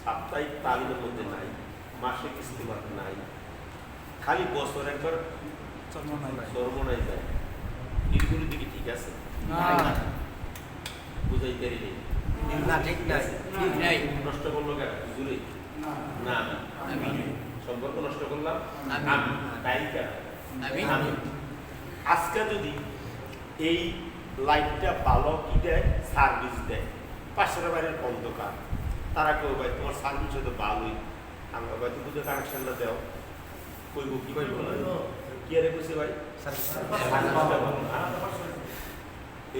সাপ্তাহিক তালিমের মধ্যে নাই, মাসিক ইস্তেমাত নাই, খালি বছর একবার সর্বনাই যায়। এগুলো দিকে ঠিক আছে? বুঝাই পারি নেই। নষ্ট করলো কেন? হুজুরে না, সম্পর্ক নষ্ট করলাম আমি, তাই কেন আমি। আজকে যদি এই লাইটটা ভালো কি দেয়, সার্ভিস দেয়, পাশের বাড়ির অন্ধকার, তারা কেউ ভাই তোমার সার্ভিস হয়তো ভালোই, আমরা ভাই তুমি কানেকশনটা দেও, কইব কি ভাই কি আরে কইছে ভাই সার্ভিসটা ভালো না,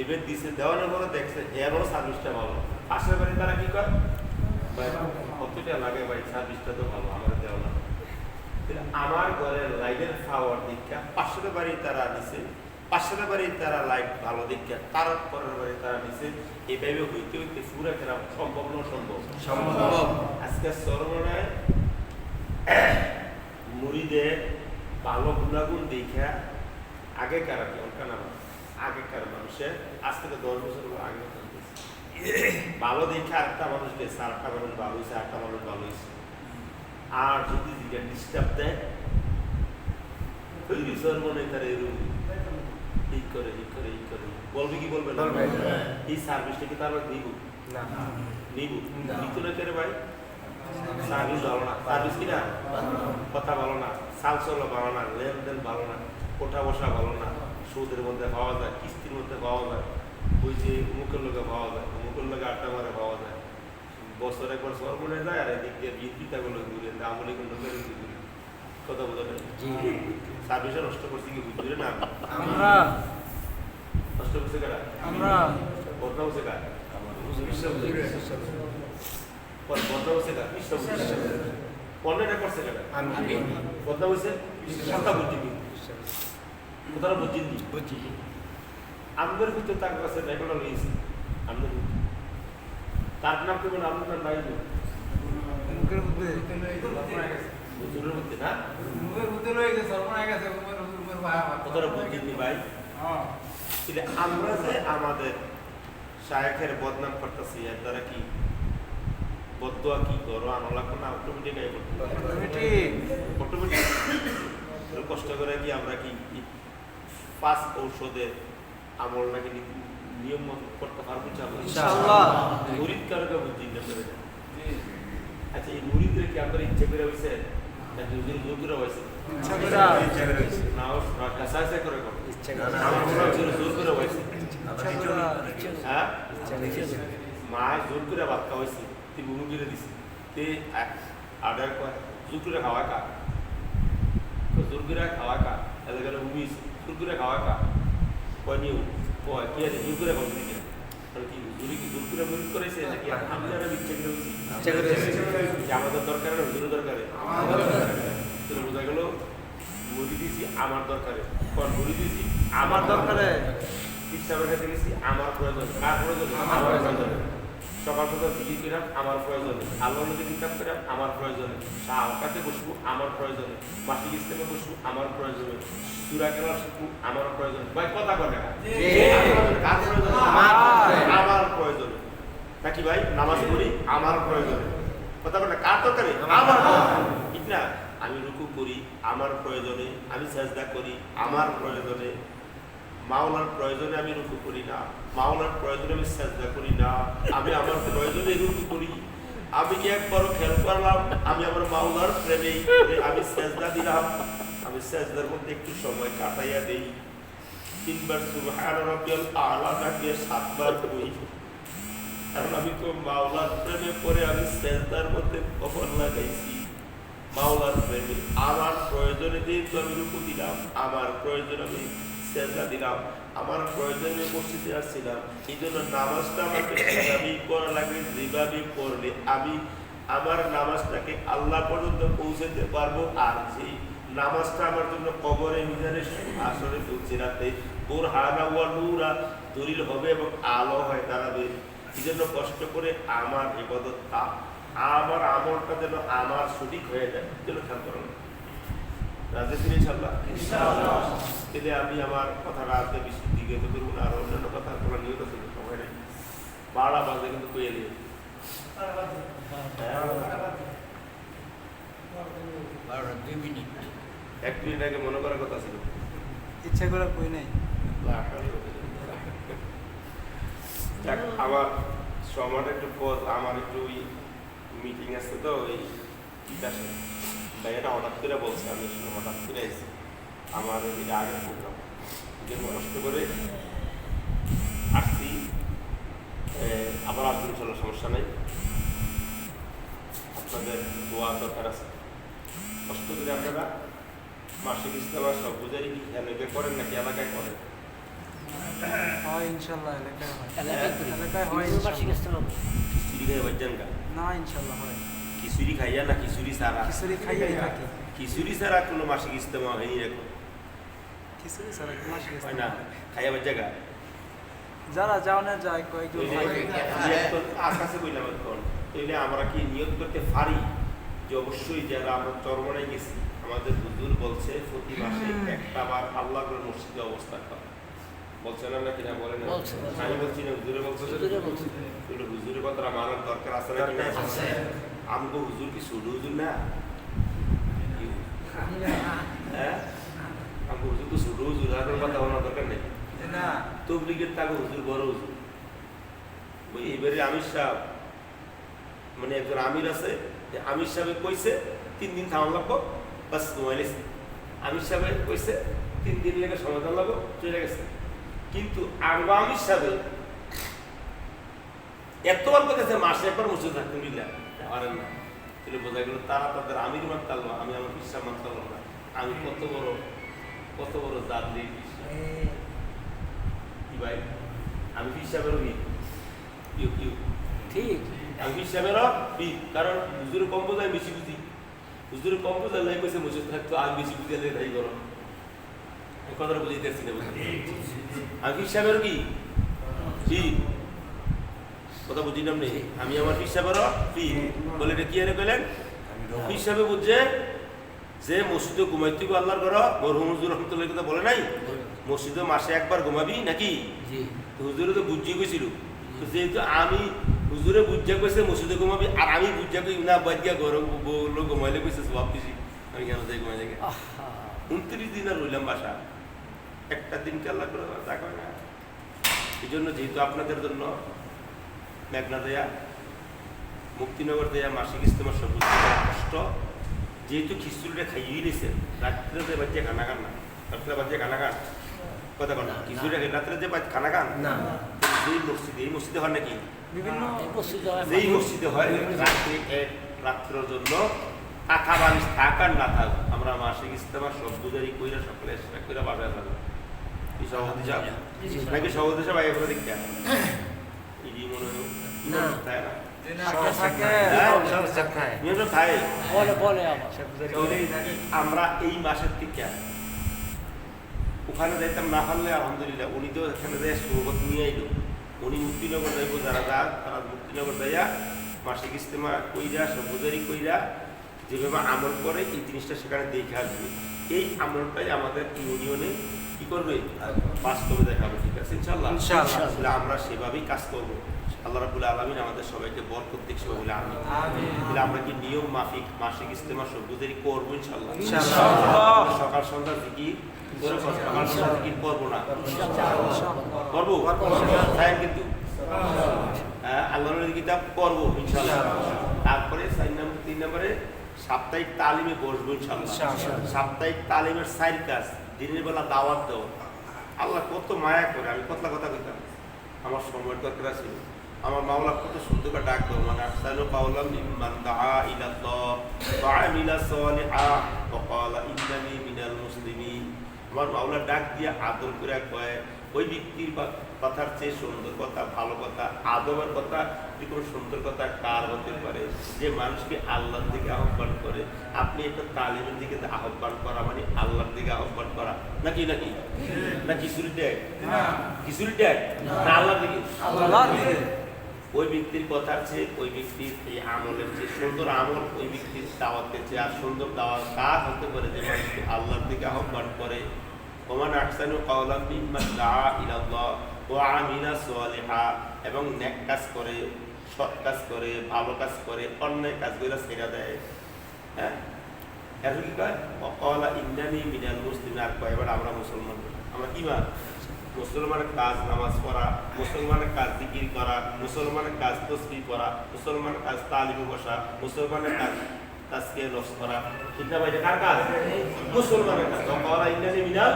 এবার দিছে দেওয়ানোর পরে দেখছে এরও সার্ভিসটা ভালো, পাশের বাড়ি তারা কি করে ভাই কতটা লাগে ভাই সার্ভিসটা তো ভালো, আমার দেওয়া না। আমার ঘরের লাইটের পাওয়ার দীক্ষা পাশের বাড়ি তারা নিছে, পাশের বাড়ি তারা লাইট ভালো দীক্ষা তার পরের বাড়ি তারা নিছে, এভাবে হইতে হইতে পুরা খেলা সম্ভব না সম্ভব। আজকে সর্বনায় মুড়িদের ভালো গুণাগুণ দেখা আগেকার আগেকার মানুষের আজ থেকে 10 বছর আগে ভালো দেখে আরেকটা মানুষ গেছে, আরেকটা মানুষ ভালো হয়েছে, আরেকটা মানুষ ভালো হয়েছে। আর যদি ডিস্টার্ব দেয় মনে তার এরকম এই করে বলবে কি বলবে না, এই সার্ভিসটা কি তার নিব নিব নিত না করে ভাই, সার্ভিস ভালো না, সার্ভিস কিনা কথা ভালো না, চাল চলো ভালো না, লেনদেন ভালো না, ওঠা বসা ভালো না, সুদের মধ্যে পাওয়া যায়, কিস্তির মধ্যে পাওয়া যায়, ওই যে মুখের লোকে পাওয়া যায়, মুখের লোকে আড্ডা মারে পাওয়া যায়, বছর একবার সর্বনে যায়, আর এদিক দিয়ে বিয়ে পিতাগুলো ঘুরে আমলি কিন্তু ঘুরে কথা বোঝা যায়। সার্ভিসে নষ্ট করছি কি বুঝলি না, নষ্ট করছে কারা, বদনা হচ্ছে কার, বদনা হচ্ছে কার, অন্যটা করছে কারা, বদনা হচ্ছে কথা বুঝিনি, কোথাও বুঝিনি, আমাদের ভিতরে তার কাছে রেকর্ড রয়েছে, আমাদের তার নাম কেবল আপনার নাই হুজুরের মধ্যে না, কোথাও বুঝিনি ভাই। আমরা যে আমাদের শায়েখের বদনাম করতেছি, এর দ্বারা কি বদদোয়া কি করো আনলা কোন অটোমেটিক কষ্ট করে কি আমরা কি 5 ঔষধের আমল নাকি নিয়ম মতো করতে পারবো ইনশাআল্লাহ। মুরিদ কারকে বুদ্ধি না করে। আচ্ছা এই মুরিদদের কি আপনার ইচ্ছা করে হইছে নাকি হুজুর জোর করে হইছে? ইচ্ছা করে না, ও কাসাসে করে করে ইচ্ছা করে না, হুজুর জোর করে হইছে। হ্যাঁ মা জোর করে ভাত খাওয়াইছে, তুই মুরু করে দিছে, তে আডার কয় জোর করে খাওয়া কা, জোর করে খাওয়া কা, এলাকার উমিস জোর করে খাওয়া কা, কয় নিউ কয় কি আছে জোর করে খাওয়া দিকে, আর কি হুজুরি কি জোর করে মুরিদ করেছে নাকি আপনারা ইচ্ছা করে হইছে? ইচ্ছা করে যে আমাদের দরকার না হুজুরের দরকারে, তো বোঝা গেল মুরিদ দিছি আমার দরকারে, কোন মুরিদ দিছি আমার দরকারে, ইচ্ছার কাছে গেছি আমার প্রয়োজন, কার প্রয়োজন? আমার প্রয়োজন। সকাল সকাল জিকির কিরাম আমার প্রয়োজনে, আল্লাহর নবী কিতাব কিরাম আমার প্রয়োজনে, শাহকাতে বসবো আমার প্রয়োজনে, মাসিক ইস্তেমে বসবো আমার প্রয়োজনে, সূরা কেরাত শিখবো আমার প্রয়োজনে। ভাই কথা বলে না কার প্রয়োজনে? আমার প্রয়োজনে। নাকি ভাই নামাজ পড়ি আমার প্রয়োজনে, কথা বলে কার দরকারে? আমার ঠিক না। আমি রুকু করি আমার প্রয়োজনে, আমি সাজদা করি আমার প্রয়োজনে, মাওলার প্রয়োজনে আমি রুকু করি না, মাওলার প্রয়োজনে আমি সাজদা করি না, আমি আমার প্রয়োজনে রুকু করি। আমি কি একবারও খেয়াল করলাম আমি আমার মাওলার প্রেমে আমি সাজদা দিলাম, আমি সাজদার মধ্যে একটু সময় কাটাইয়া দেই, 3 বার সুবহান রাব্বিয়াল আ'লা ডাকে 7 বার কই, কারণ আমি তো মাওলার প্রেমে পড়ে আমি সাজদার মধ্যে কবর লাগাইছি মাওলার প্রেমে। আমার প্রয়োজনে যেহেতু আমি রুকু দিলাম, আমার প্রয়োজনে আমি সেজদা দিলাম, আমার প্রয়োজনে মসজিদে আসছিলাম, এই জন্য নামাজটা আমাকে যেভাবেই করা লাগে, যেভাবেই পড়লে আমি আমার নামাজটাকে আল্লাহ পর্যন্ত পৌঁছাতে পারবো। আর সেই নামাজটা আমার জন্য কবরে মিজানে আসরে পৌঁছে রাখতে বোরহানা ওয়া নূরা দলিল হবে এবং আলো হয়ে দাঁড়াবে। এই জন্য কষ্ট করে আমার ইবাদত আমার আমলটা যেন আমার সঠিক হয়ে যায় যেন খেয়াল করুন রাজে তিনি ইনশাআল্লাহ এতে আমি আমার কথাটা আজকে বেশি দিকে তো করবো না আর অন্যান্য কথা তোমরা নিয়ত ছিল সময় নেই 12টা বাজে কিন্তু কইয়ে দিয়ে এক মিনিট আগে মনে করার কথা ছিল ইচ্ছা করে কই নাই যাক, আমার সময়টা একটু পর আমার একটু ওই মিটিং আছে তো ওই ইতিহাসে ভাইয়াটা হঠাৎ করে বলছে আমি হঠাৎ করে এসেছি আমার এটা আগের প্রোগ্রাম জন্য কষ্ট করে আসছি আবার আসবেন চলো সমস্যা নেই আপনাদের দোয়া দরকার আছে কষ্ট করে আপনারা মাসিক ইস্তেমা সব বুঝাই কি এলাকায় করেন নাকি এলাকায় করেন হয় ইনশাআল্লাহ এলাকায় হয় এলাকায় এলাকায় হয় ইনশাআল্লাহ। খিচুড়ি খাই বাজ্জান গা না ইনশাআল্লাহ হয় খিচুড়ি খাইয়া না খিচুড়ি ছাড়া খিচুড়ি খাইয়াই থাকি খিচুড়ি ছাড়া কোনো মাসিক ইস্তেমা হয়নি রেখো খিচুড়ি ছাড়া কি মাসিক হয় না ইস্তেমা? খাইয়া বাজ্জা গা যারা যাওয়া যায় কয়েকজন আকাশে কইলাম এখন তাইলে আমরা কি নিয়ত করতে পারি যে অবশ্যই যারা আমরা চরমনায় গেছি আমাদের হুজুর বলছে প্রতি মাসে একটা বার আল্লাহ করে মসজিদে অবস্থান করা বলছে না নাকি না বলে না বলছে। আমি বলছি না হুজুরে বলছে হুজুরে বলছে। তাহলে হুজুরের কথা মানার দরকার আছে নাকি না আছে। আমগো হুজুর কি ছোট হুজুর না হ্যাঁ আমগো হুজুর তো ছোট হুজুর আর কোনো কথা বলার দরকার নেই না তবলিগের তাকে হুজুর বড় হুজুর ওই এবারে আমির সাহেব মানে একজন আমির আছে যে আমির সাহেব কইছে 3 দিন থামা লাগবো বাস ঘুমাইলেছে আমির সাহেব কইছে 3 দিন লেগে সমাধান লাগবো চলে গেছে কিন্তু আঙ্গো আমির সাহেব এতবার কইতেছে মাসে একবার মসজিদ থাকতে মিলা পারেন না তাহলে বোঝা গেল তারা তাদের আমির মানতাল না আমি আমার বিশ্বাস মানতাল না আমি কত বড় জাদলি কি ভাই আমি হিসাবেরও ঠিক আমি হিসাবেরও কারণ হুজুরে কম বোঝায় বেশি বুঝি হুজুরে কম বোঝায় লাই কইছে মসজিদ থাকতো আমি বেশি বুঝি আলে তাই করো এই কথাটা বুঝাইতেছি না আমি হিসাবেরও কি কথা বুঝি নাম নেই আমি আমার হিসাবেরও বলে এটা কি আরে কইলেন হিসাবে বুঝছে যে মসজিদে ঘুমাইতে আল্লাহর ঘর মরহুম হুজুর রহমতুল্লাহ কথা বলে নাই মসজিদে মাসে একবার ঘুমাবি নাকি জি হুজুরে তো বুঝিয়ে গেছিল যেহেতু আমি হুজুরে বুঝিয়া কইছে মসজিদে ঘুমাবি আর আমি বুঝিয়া কই না বাদ গিয়া ঘর লোক ঘুমাইলে কইছে সব দিছি আমি কেন যাই ঘুমাই যাই 29 দিন আর রইলাম বাসা একটা দিন আল্লাহ করে তা কয় না এই জন্য যেহেতু আপনাদের জন্য মেঘনা দেয়া মুক্তিনগর দেয়া মাসিক ইস্তেমার সব কষ্ট যেহেতু খিচুড়িটা খাইয়েই নিয়েছেন রাত্রে যে বাচ্চা খানা খান না রাত্রে বাচ্চা খানা খান কথা কন খিচুড়িটা রাত্রে যে খানা খান না যেই মসজিদে হয় নাকি বিভিন্ন যেই মসজিদে হয় রাত্রে রাত্রের জন্য থাকা বালিশ থাক আর না থাক আমরা মাসিক ইস্তেমা সব গুজারি কইরা সকলে এক করে বাসায় থাকবো এই সভাপতি সাহেব নাকি সভাপতি সাহেব আগে করে দেখতে এই মনে হয় না। তাই না থাকে নিয়ন্ত্রণ থাকে বলে আবার তাহলে আমরা এই মাসের থেকে ওখানে যাইতাম না পারলে আলহামদুলিল্লাহ উনি তো এখানে যাই সৌগত নিয়ে আইলো উনি মুক্তিনগর যাইব যারা যাক তারা মুক্তিনগর যাইয়া মাসিক ইস্তেমা কইরা সবুজারি কইরা যেভাবে আমল করে এই জিনিসটা সেখানে দেখে আসবে এই আমলটাই আমাদের ইউনিয়নে কি করবে বাস্তবে দেখাবে ঠিক আছে ইনশাআল্লাহ ইনশাআল্লাহ। আসলে আমরা সেভাবেই কাজ করবো আল্লাহ রাব্বুল আলামিন আমাদের সবাইকে বরকত দিক সবাই বলে আমিন আমিন। তাহলে আমরা কি নিয়ম মাফিক মাসিক ইস্তেমা সবুজারি করবো ইনশাআল্লাহ ইনশাআল্লাহ। সকাল সন্ধ্যা জিকির করে সকাল সন্ধ্যা জিকির করবো না করবো তাই কিন্তু আল্লাহর কিতাব করবো ইনশাআল্লাহ তারপরে 3 নম্বরে সাপ্তাহিক তালিমে বসবো ইনশাআল্লাহ সাপ্তাহিক তালিমের 4 কাজ দিনের বেলা দাওয়াত দেওয়া আল্লাহ কত মায়া করে আমি কতলা কথা কইতাম আমার সময়ের দরকার ছিল আমার মাওলা কত সুন্দর করে ডাক দেবো মানে আহসানু কাওলাম মিম্মান দাআ ইলাল্লাহ ওয়া আমিলা সালিহা ওয়া ক্বালা ইন্নানি মিনাল মুসলিমিন আমার মাওলা ডাক দিয়ে আদর করে কয় ওই ব্যক্তির কথার চেয়ে সুন্দর কথা ভালো কথা আদবের কথা এরকম সুন্দর কথা কার হতে পারে যে মানুষকে আল্লাহর দিকে আহ্বান করে আপনি একটা তালিমের দিকে আহ্বান করা মানে আল্লাহর দিকে আহ্বান করা নাকি নাকি না খিচুড়ি ট্যাগ খিচুড়ি ট্যাগ না আল্লাহর দিকে আল্লাহর দিকে ওই ব্যক্তির কথার চেয়ে ওই ব্যক্তির এই আমলের চেয়ে সুন্দর আমল ওই ব্যক্তির দাওয়াতের চেয়ে আর সুন্দর দাওয়াত কাজ হতে পারে যে মানুষকে আল্লাহর দিকে আহ্বান করে। ওমান আহসানু কাওলাম মিম্মান দাআ ইলাল্লাহ ওয়া আমিলা সালিহা, এবং নেক কাজ করে, সৎ কাজ করে, ভালো কাজ করে, অন্যায় কাজগুলো ছেড়ে দেয়। হ্যাঁ, এর কি কয় ওয়াকালা ইন্নানি মিনাল মুসলিমিন, আর কয় এবার আমরা মুসলমান। আমরা কি মান? মুসলমানের কাজ নামাজ পড়া, মুসলমানের কাজ জিকির করা, মুসলমানের কাজ তাসবিহ পড়া, মুসলমানের কাজ তালিমে বসা, মুসলমানের কাজ তাজকিয়া নফস করা। ঠিক না ভাই? এটা কার কাজ? মুসলমানের কাজ। ওয়াকালা ইন্নানি মিনাল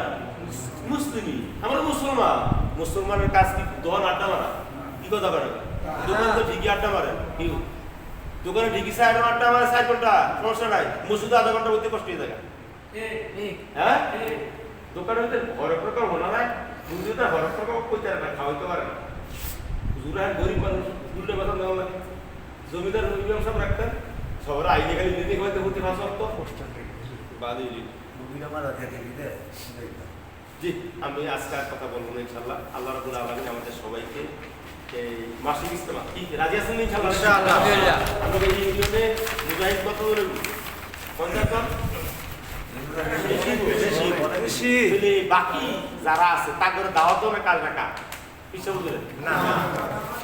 মুসলিমিন, আমরা মুসলমান। মুসলমানের কাজ কি দোকান আড্ডা মারা? কি কথা বলে? দোকান তো ঠিকই আড্ডা মারে, কি দোকানে ঠিকই আড্ডা মারে 4 ঘন্টা, সমস্যা নাই। মসজিদে আধা ঘন্টা বলতে কষ্ট হয়ে যায়। হ্যাঁ, দোকানের ভিতরে হরেক প্রকার হোনা নাই, বুঝতে হরেক প্রকার কইতে রাখা খাওয়াইতে পারে না। হুজুরা গরিব মানুষ, হুজুরে কথা দেওয়া লাগে। জমিদার জমিদার সব রাখতেন, সবার আইনে খালি দিতে খাওয়াইতে হতে ভাষা অর্থ বাদ দিয়ে জি। আমি আজকে আর কথা বলবো না ইনশাআল্লাহ। আল্লাহ রাব্বুল আলামিন আমাদের সবাইকে এই মাসিক ইজতেমা কি রাজি আছেন ইনশাআল্লাহ? ইনশাআল্লাহ। আমাদের এই ইউনিয়নে মুজাহিদ কত হলো? 50 জন। বেশি বাকি যারা আছে তাদের দাওয়াত না কাজ রাখা পিছনে বুঝলেন না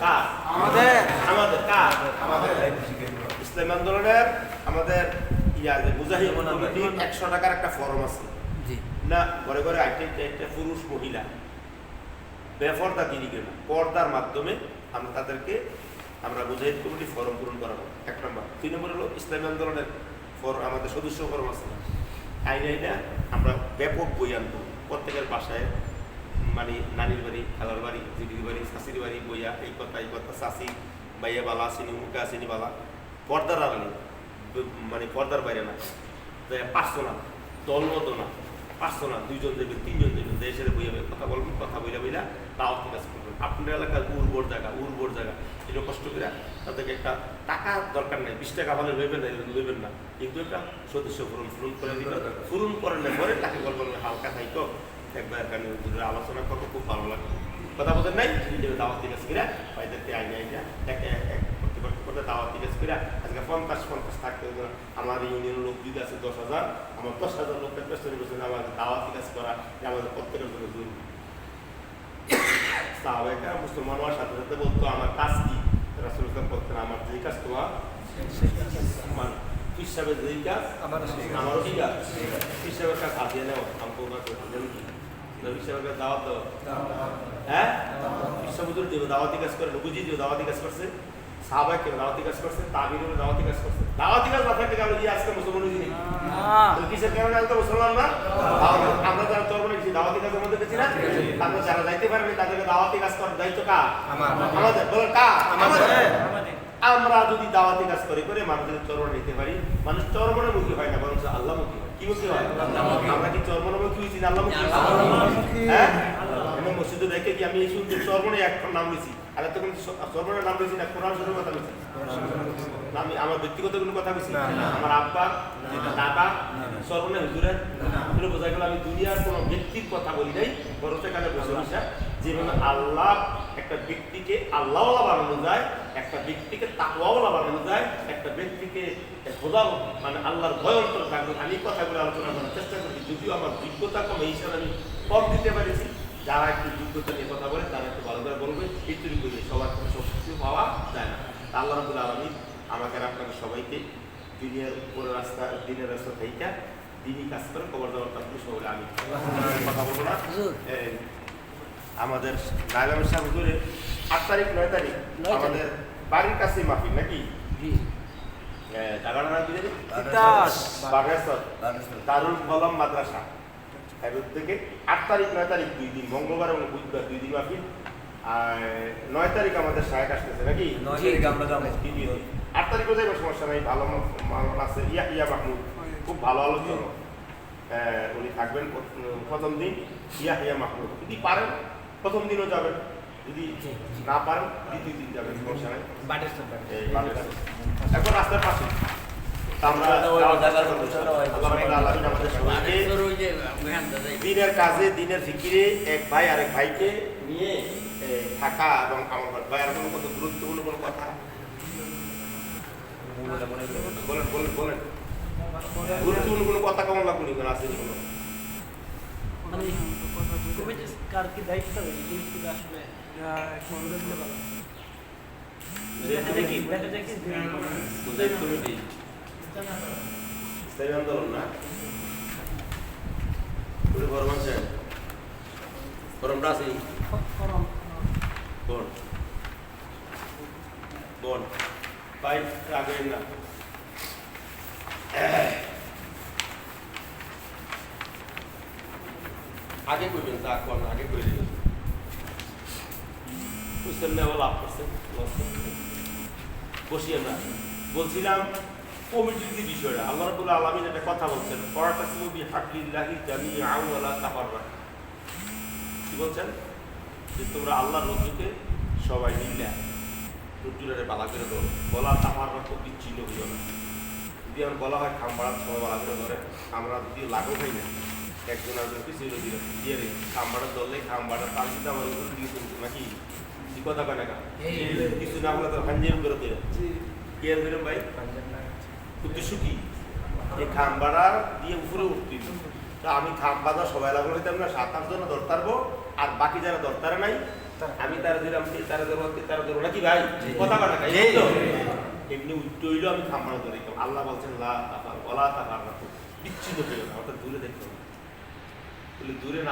কাজ আমাদের আমাদের কাজ আমাদের ইসলাম আন্দোলনের আমাদের ইয়া যে মুজাহিদ কমিটির 100 টাকার একটা ফর্ম আছে জি না, ঘরে ঘরে একটা পুরুষ মহিলা বেপরদা দিকে না পর্দার মাধ্যমে আমরা তাদেরকে আমরা মুজাহিদ কমিটি ফর্ম পূরণ করাবো। 1 নম্বর। 2 নম্বর হলো ইসলাম আন্দোলনের আমাদের সদস্য ফর্ম আছে আইনা আমরা ব্যাপক বই আনবো প্রত্যেকের বাসায়, মানে নানির বাড়ি, খালার বাড়ি, দিদির বাড়ি, শাশির বাড়ি বইয়া এই কথা শাশি বাইয়া বালা আসেনি, মুখে আসেনি বালা, পর্দার আড়ালে মানে পর্দার বাইরে না, 500 না, দলমত না, 500 না, 2 জন দেবেন, 3 জন দেবেন, দেশের বইয়া কথা বলবেন, কথা বইলা তাও কাজ করবেন। আপনার এলাকার উর্বর জায়গা এটা কষ্ট করে তাদেরকে একটা টাকা দরকার নেই, 20 টাকা হলে লইবেন না, কিন্তু একটা সদস্য পূরণ করে দিবেন। পূরণ করেন না পরে তাকে বলবেন হালকা থাইতো একবার কারণে আলোচনা করবো, খুব ভালো লাগে। কথা বলেন নাই দাওয়াত দিকে কিরা ভাইদেরকে আইনা করতে দাওয়াত দিকে কিরা আজকে 50 থাকতে আমার ইউনিয়ন লোক যদি আছে 10,000, আমার 10,000 লোকের পেছনে পেছনে আমার দাওয়াত কাজ করা আমাদের প্রত্যেকের জন্য জরুরি। সাহাবায়েরা মুসলমান হওয়ার সাথে সাথে বলতো আমার কাজ কি? রাসূল সাল্লাল্লাহু আলাইহি ওয়াসাল্লাম বলতেন আমার যেই কাজ তোমার মানে হিসাবে যেই কাজ আমারও কি কাজ? হিসাবের কাজ হাতিয়ে নেওয়া আমকো কাজ হিসাবের কাজ দাওয়াত দেওয়া। হ্যাঁ, হিসাবুদুর দেব দাওয়াতি কাজ করে, নবুজি দেব দাওয়াতি কাজ করছে, সাহাবায়ে কেরাম দাওয়াতি কাজ করছে, তাবিঈনরা দাওয়াতি কাজ করছে। দাওয়াতি কাজ না থাকলে আমরা আজকে মুসলমান হইনি না, কিসের কারণে আমরা মুসলমান না? আমরা যারা চরমনে গেছি দাওয়াতি কাজের মধ্যে গেছি না, আমরা যারা যাইতে পারেনি তাদেরকে দাওয়াতি কাজ করার দায়িত্ব কার? আমাদের। বলেন কার? আমাদের। আমরা যদি দাওয়াতি কাজ করে মানুষের চরমনে নিতে পারি, মানুষ চরমনে মুখী হয় না, বরং আল্লাহ মুখী হয়। কি মুখী হয়? আমরা কি চরমনে মুখী হয়েছি না আল্লাহ মুখী? হ্যাঁ, এবং মসজিদে দেখে কি আমি এই শুনছি চরমনে একটা নাম নিয়েছি, আর এত কোনো চরমনের নাম নিয়েছি না, কোরআন শরীফের কথা বলছি। আমি আমার ব্যক্তিগত কোনো কথা বলছি, আমার আব্বা দাদা চরমনে হুজুরের এগুলো বোঝা গেল আমি দুনিয়ার কোনো ব্যক্তির কথা বলি নাই, বরং সেখানে বসে বসে যেভাবে আল্লাহ একটা ব্যক্তিকে আল্লাহওয়ালা বানানো যায়, একটা ব্যক্তিকে তাকওয়াওয়ালা বানানো যায়, একটা ব্যক্তিকে খোদা মানে আল্লাহর ভয় অন্তর থাকবে, আমি কথাগুলো আলোচনা করার চেষ্টা করি। যদিও আমার যোগ্যতা কম এই হিসাবে আমি কম দিতে পারেছি, যারা একটু যোগ্যতা নিয়ে কথা বলে তারা একটু ভালো করে বলবে, এইটুকু বলি সবার কোনো সব কিছু পাওয়া যায় না। আল্লাহ রাব্বুল আলামিন আমাকে আপনাদের সবাইকে দিনের উপরে রাস্তা দিনের রাস্তা থেকে দিনই কাজ করে খবর দেওয়ার তাকে সবাই আমি কথা বলবো না। আমাদের নাইলামের সাহেব হুজুরের 8 তারিখ 9 তারিখ আমাদের বাড়ির কাছে মাহফিল নাকি জায়গাটা নাম কি জানি দারুল কলম মাদ্রাসা এর উদ্যোগে 8 তারিখ 9 তারিখ 2 দিন, মঙ্গলবার এবং বুধবার 2 দিন মাহফিল। আর 9 তারিখ আমাদের সাহেব আসতেছে নাকি 8 তারিখও যাইবার সমস্যা নাই, ভালো আছে ইয়া মাহমুদ, খুব ভালো আলোচনা উনি থাকবেন। প্রথম দিন ইয়া মাহমুদ, যদি পারেন প্রথম দিনও যাবেন, যদি না পারেন দ্বিতীয় দিন যাবেন, সমস্যা নাই। এখন রাস্তার পাশে দিনের কাজে দিনের ফিকিরে এক ভাই আরেক ভাইকে নিয়ে থাকা এবং আমার ভাইয়ের কোনো কত গুরুত্বপূর্ণ কোনো কথা বলেন বলেন বলেন গুরুত্বপূর্ণ কোনো কথা কেমন লাগবে কেন আছে কোনো মানে কমিটি কার কি দায়িত্ব হবে এই জিনিসগুলো আসলে এখন দেখা যায় কি বুঝাইত কমিটি ইসলামী আন্দোলন না পুরো বড় মানুষের গরমটা আছে বোন বোন ভাই রাখবেন না আগে করবেন যা করেন আগে করে দিবেন বুঝছেন না লাভ করছেন বসি আমরা বলছিলাম কমিটির যে বিষয়টা আল্লাহ রাব্বুল আলামিন একটা কথা বলছেন ওয়াতাসিমু বিহাবলিল্লাহি জামিআন ওয়া লা তাফাররাকু কি বলছেন যে তোমরা আল্লাহর রজ্জুকে সবাই মিলে রজ্জুরে বালা করে ধরো বলা তাফাররাকু বিচ্ছিন্ন হইও না যদি আমার বলা হয় খামবাড়া সবাই বালা করে ধরে আমরা যদি লাগো হই না একজন আর পিছিয়ে দিয়ে দিয়ে রে খামবাড়া ধরলে খামবাড়া তার যদি আমার উপর দিয়ে শুনতো নাকি কি কথা কয় না কিছু না হলে তো হাঞ্জির করে দিয়ে কি আর বেরোম ভাই উদ্দেশ্য কি এই খাম্বাড়া দিয়ে উপরে উঠতে তো আমি খাম্বাদা সবাই লাগলো হইতাম না 7-8 জন ধরতারবো আর বাকি যারা ধরতারে নাই আমি তারা দিলাম তারা ধরো নাকি ভাই কথা বলা না এমনি উঠতে হইলেও আমি খাম্বাড়া ধরে আল্লাহ বলছেন লা তাফার ওয়ালা তাফার বিচ্ছিন্ন হইল না অর্থাৎ দূরে দেখতে হবে দূরে না